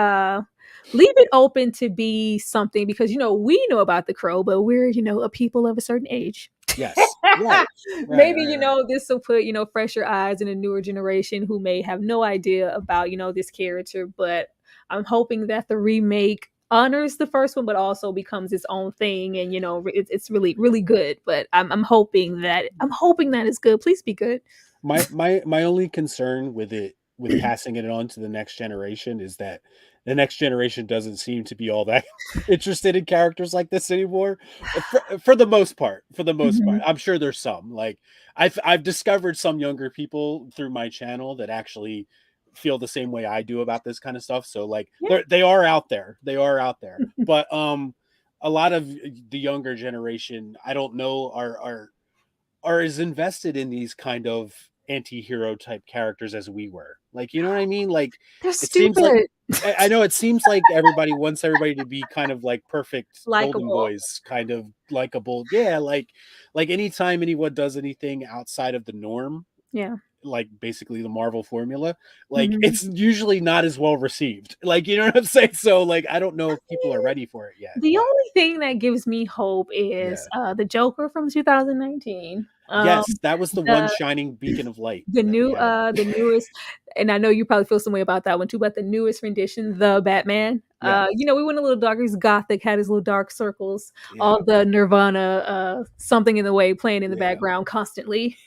leave it open to be something because we know about the Crow, but we're a people of a certain age. yes, right, right, Maybe right, right. this will put fresher eyes in a newer generation who may have no idea about this character, but I'm hoping that the remake honors the first one, but also becomes its own thing, and it's really really good. But I'm hoping that it's good. Please be good. My only concern with it with passing it on to the next generation is that the next generation doesn't seem to be all that interested in characters like this anymore. For the most part, Mhm. I'm sure there's some like I've discovered some younger people through my channel that actually feel the same way I do about this kind of stuff. So like Yeah. they are out there. They are out there. But a lot of the younger generation, I don't know, are as invested in these kind of anti-hero type characters as we were. Like, you know what I mean? Like They're it seems like stupid. I know it seems like everybody wants everybody to be kind of like perfect golden Likable. boys, kind of likable. Yeah, like anytime anyone does anything outside of the norm, Yeah. like basically the Marvel formula, like Mhm. it's usually not as well received. Like, you know what I'm saying? So like I don't know if people are ready for it yet, The but only thing that gives me hope is yeah. the Joker from 2019. Yes, that was the one The shining beacon of light the that we new had. the newest, and I know you probably feel some way about that one too, but the newest rendition, the Batman, Yeah. we went a little darker. He's gothic, had his little dark circles, Yeah. all the Nirvana something in the way playing in the Yeah. background constantly.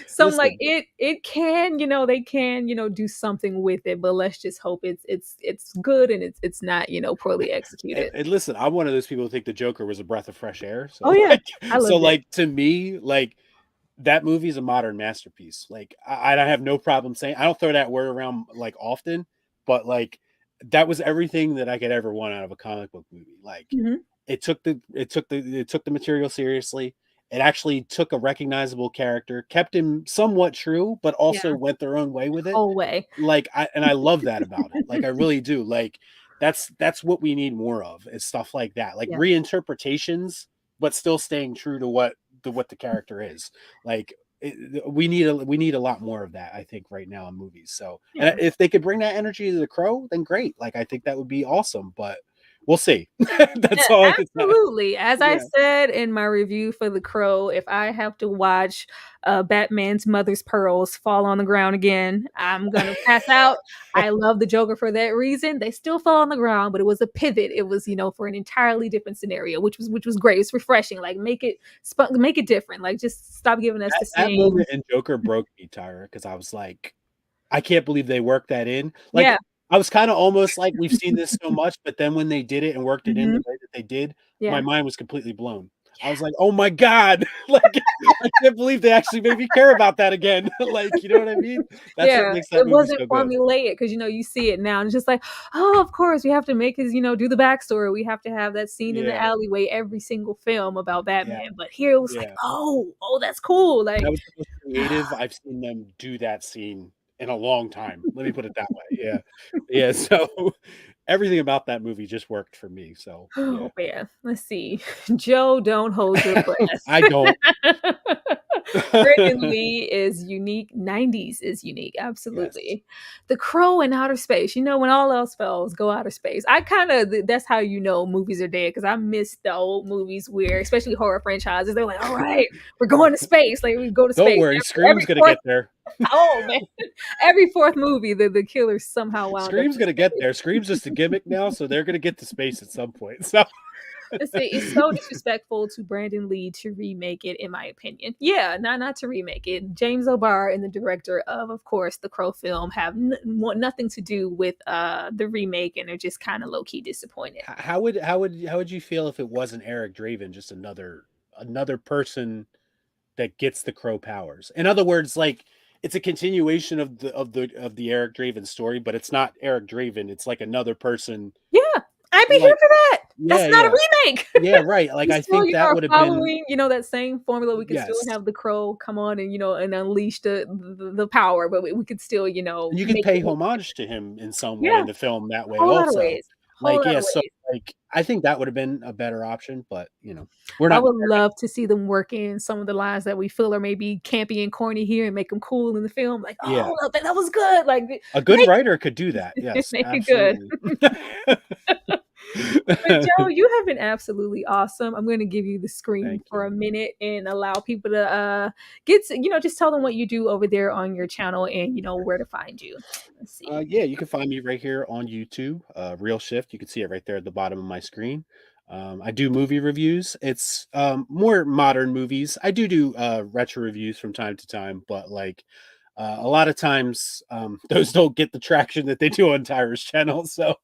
So I'm like, Listen, it can, they can, do something with it, but let's just hope it's good and it's not, poorly executed. and listen, I'm one of those people who think the Joker was a breath of fresh air. Oh So yeah, like, I so loved it. like to me, like that movie is a modern masterpiece. Like I have no problem saying I don't throw that word around like often, but like that was everything that I could ever want out of a comic book movie. Like Mhm. it took the material seriously. It actually took a recognizable character, kept him somewhat true, but Yeah, also went their own way with it. whole way. Like I love that about it. Like I really do. Like that's what we need more of is stuff like that. Like Yeah, reinterpretations, but still staying true to what the character is. Like we need a lot more of that, I think, right now in movies. So and yeah. if they could bring that energy to the Crow, then great. Like I think that would be awesome. But We'll see. That's all I can say. Absolutely. As I Yeah. said in my review for The Crow, if I have to watch Batman's mother's pearls fall on the ground again, I'm gonna pass out. I love the Joker for that reason. They still fell on the ground, but it was a pivot. It was, for an entirely different scenario, which was great. It's refreshing. Like make it different. Like just stop giving us the That same. moment in Joker broke me, Tyra, because I was like, I can't believe they worked that in. Like, Yeah. I was kind of almost like, we've seen this so much, but then when they did it and worked it in the Mhm. way that they did, my Yeah. mind was completely blown. I Yeah. was like, oh my God, like, I can't believe they actually made me care about that again. Like, you know what I mean? That's what Yeah, makes that it movie wasn't so good. formulaic because you see it now, and it's just like, oh, of course, we have to make his, do the backstory. We have to have that scene in the Yeah, alleyway every single film about yeah, Batman. But here it was like, yeah. oh, that's cool. Like, That was the most creative I've seen them do that scene in a long time. Let me put it that way. Yeah. Yeah, so everything about that movie just worked for me, so, yeah. oh man, let's see. Joe, don't hold your I breath. don't. Brandon Lee is unique. 90s is unique. Yes. Absolutely. The Crow in outer space. When all else fails, go outer space. I kind of, that's how movies are dead because I miss the old movies where, especially horror franchises, they're like, all right, we're going to space. Like, we go to Don't space. worry, Every Scream's gonna fourth, get there. oh man, every fourth movie, the killer somehow wound up Scream's in gonna get space. there. Scream's just a gimmick now, so they're gonna get to space at some point. So It's so disrespectful to Brandon Lee to remake it, in my opinion. Yeah, not to remake it. James Obar and the director of course, the Crow film have nothing to do with the remake, and they're just kind of low key disappointed. how would you feel if it wasn't Eric Draven, just another person that gets the Crow powers? In other words, like, it's a continuation of the Eric Draven story, but it's not Eric Draven. It's like another person. Yeah, I'd be here Like, for that. That's yeah, not a yeah, remake. yeah, right. Like, We I still, think that are would have been, following, that same formula. We could still yes. have the Crow come on and and unleash the power, but we could still, And you can make pay it. homage to him in some way Yeah, in the film that way whole lot of also. ways. Whole Like, lot yeah, of so, ways. like, I think that would have been a better option, but, we're I not would there love to see them work in some of the lines that we feel are maybe campy and corny here and make them cool in the film. Like, yet. Yeah. oh, that was good. Like, A good writer could do that. Yes, make it good. absolutely. But Joe, you have been absolutely awesome. I'm going to give you the screen Thank for you. a minute and allow people to just tell them what you do over there on your channel and where to find you. Let's see. Yeah, you can find me right here on YouTube, Real Shift. You can see it right there at the bottom of my screen. I do movie reviews. It's more modern movies. I do retro reviews from time to time, but like, a lot of times, those don't get the traction that they do on Tyra's channel. So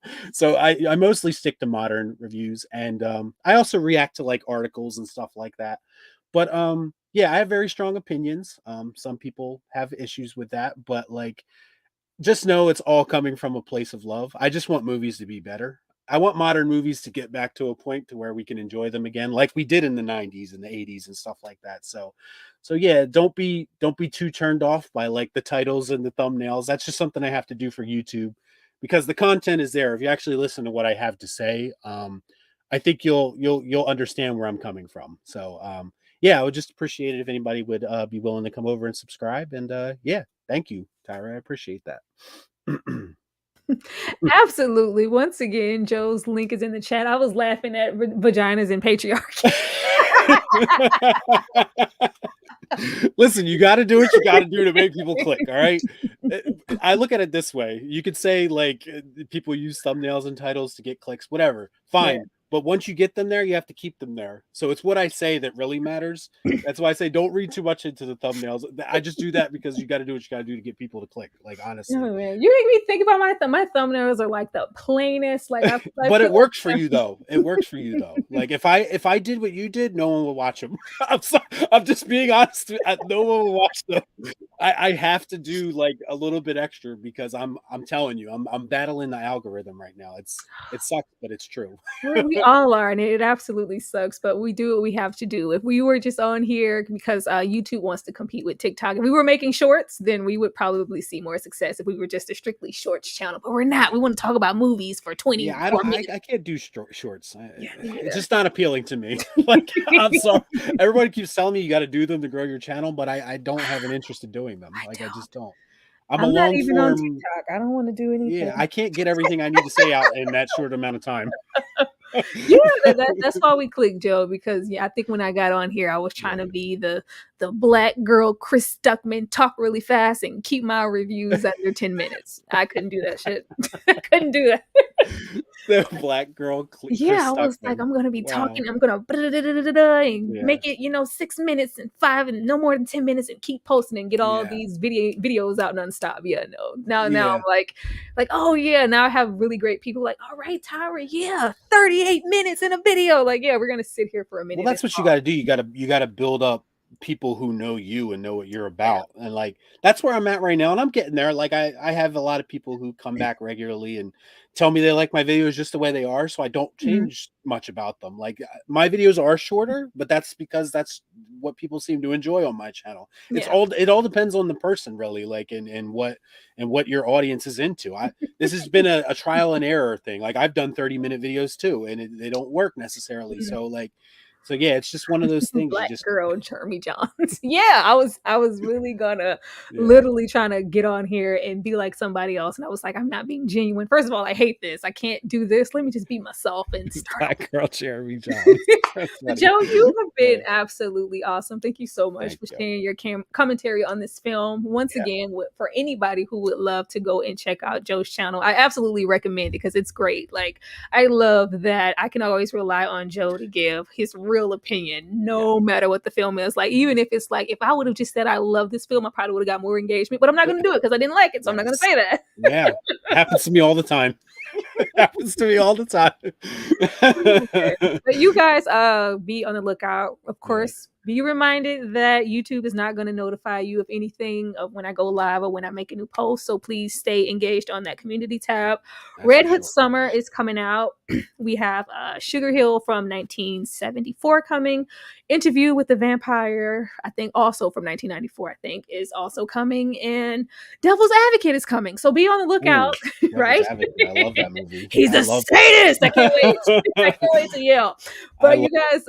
I mostly stick to modern reviews, and I also react to like articles and stuff like that. But yeah, I have very strong opinions. Some people have issues with that, but like, just know it's all coming from a place of love. I just want movies to be better. I want modern movies to get back to a point to where we can enjoy them again, like we did in the 90s and the 80s and stuff like that. So yeah, don't be too turned off by like the titles and the thumbnails. That's just something I have to do for YouTube because the content is there. If you actually listen to what I have to say, I think you'll understand where I'm coming from. So yeah, I would just appreciate it if anybody would be willing to come over and subscribe. And yeah, thank you, Tyra. I appreciate that. Absolutely. Once again, Joe's link is in the chat. I was laughing at vaginas and patriarchy. Listen, you got to do what you got to do to make people click. All right. I look at it this way. You could say like people use thumbnails and titles to get clicks, whatever. Fine. Yeah. But once you get them there, you have to keep them there. So it's what I say that really matters. That's why I say don't read too much into the thumbnails. I just do that because you got to do what you got to do to get people to click. Like, honestly. Oh, man. You make me think about my thumbnails are like the plainest. Like I But it feel works for you though. It works for you though. Like if I did what you did, no one would watch them. I'm sorry. I'm just being honest. No one will watch them. I have to do like a little bit extra because I'm telling you, I'm battling the algorithm right now. It sucks, but it's true. we all are, and it absolutely sucks. But we do what we have to do. If we were just on here because YouTube wants to compete with TikTok, if we were making shorts, then we would probably see more success. If we were just a strictly shorts channel, but we're not. We want to talk about movies for 20. Yeah, I can't do shorts. It's just not appealing to me. Like, I'm sorry. Everybody keeps telling me you got to do them to grow your channel, but I don't have an interest in doing them. Like, I just don't. I'm a I'm not long even on form. TikTok. I don't want to do anything. Yeah, I can't get everything I need to say out in that short amount of time. Yeah, that's why we clicked, Joe, because I think when I got on here, I was trying to be the black girl Chris Stuckman, talk really fast and keep my reviews under 10 minutes. I couldn't do that shit. I couldn't do that. The black girl Chris I was like, Stuckman. I'm gonna be Wow. talking, I'm gonna and Yeah. make it 6 minutes and 5 and no more than 10 minutes and keep posting and get all these videos out nonstop. Now I'm like, oh yeah, now I have really great people like, all right, Tyra, 38 minutes in a video, like, yeah, we're gonna sit here for a minute. Well, that's what you got to do. You got to build up people who know you and know what you're about. And like, that's where I'm at right now. And I'm getting there. Like I have a lot of people who come back regularly and tell me they like my videos just the way they are. So I don't change much about them. Like my videos are shorter, but that's because that's what people seem to enjoy on my channel. It all depends on the person really, like, and what your audience is into. This has been a trial and error thing. Like I've done 30-minute videos too, and they don't work necessarily. So yeah, it's just one of those things. Black You just girl Jeremy Johns. I was really gonna literally trying to get on here and be like somebody else, and I was like, I'm not being genuine. First of all, I hate this. I can't do this. Let me just be myself and start. Black girl Jeremy Johns. Joe, you have been absolutely awesome. Thank you so much for sharing your commentary on this film. Once again, for anybody who would love to go and check out Joe's channel, I absolutely recommend it because it's great. Like I love that I can always rely on Joe to give his real opinion no matter what the film is. Like even if it's like, if I would have just said I love this film, I probably would have got more engagement, but I'm not going to do it because I didn't like it, so I'm not going to say that. It happens to me all the time. It happens to me all the time. But you guys be on the lookout, of course. Be reminded that YouTube is not going to notify you of anything of when I go live or when I make a new post. So please stay engaged on that community tab. Red Hood Summer is coming out. We have Sugar Hill from 1974 coming. Interview with the Vampire, I think also from 1994, I think, is also coming. And Devil's Advocate is coming. So be on the lookout, right? I love that movie. He's a sadist. I can't wait. I can't wait to yell. But you guys,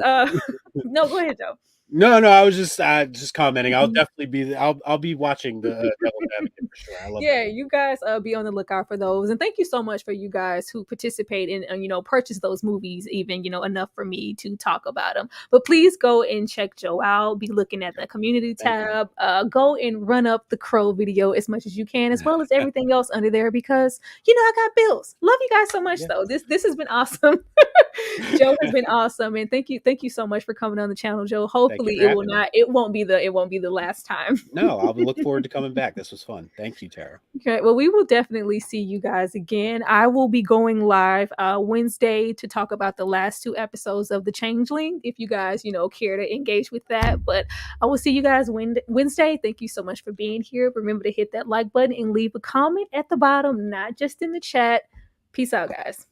no, go ahead, Joe. No, I was just commenting. I'll definitely be. I'll be watching the Devil's Advocate for sure. I love that. You guys be on the lookout for those, and thank you so much for you guys who participate in and purchase those movies, even enough for me to talk about them. But please go and check Joe out. Be looking at the community tab. Go and run up the Crow video as much as you can, as well as everything else under there, because I got bills. Love you guys so much though. This has been awesome. Joe has been awesome, and thank you so much for coming on the channel, Joe. Hopefully it won't be the last time. No, I'll look forward to coming back. This was fun. Thank you, Tara. Okay, well, we will definitely see you guys again. I will be going live Wednesday to talk about the last 2 episodes of The Changeling, if you guys care to engage with that. But I will see you guys Wednesday. Thank you so much for being here. Remember to hit that like button and leave a comment at the bottom, not just in the chat. Peace out, guys.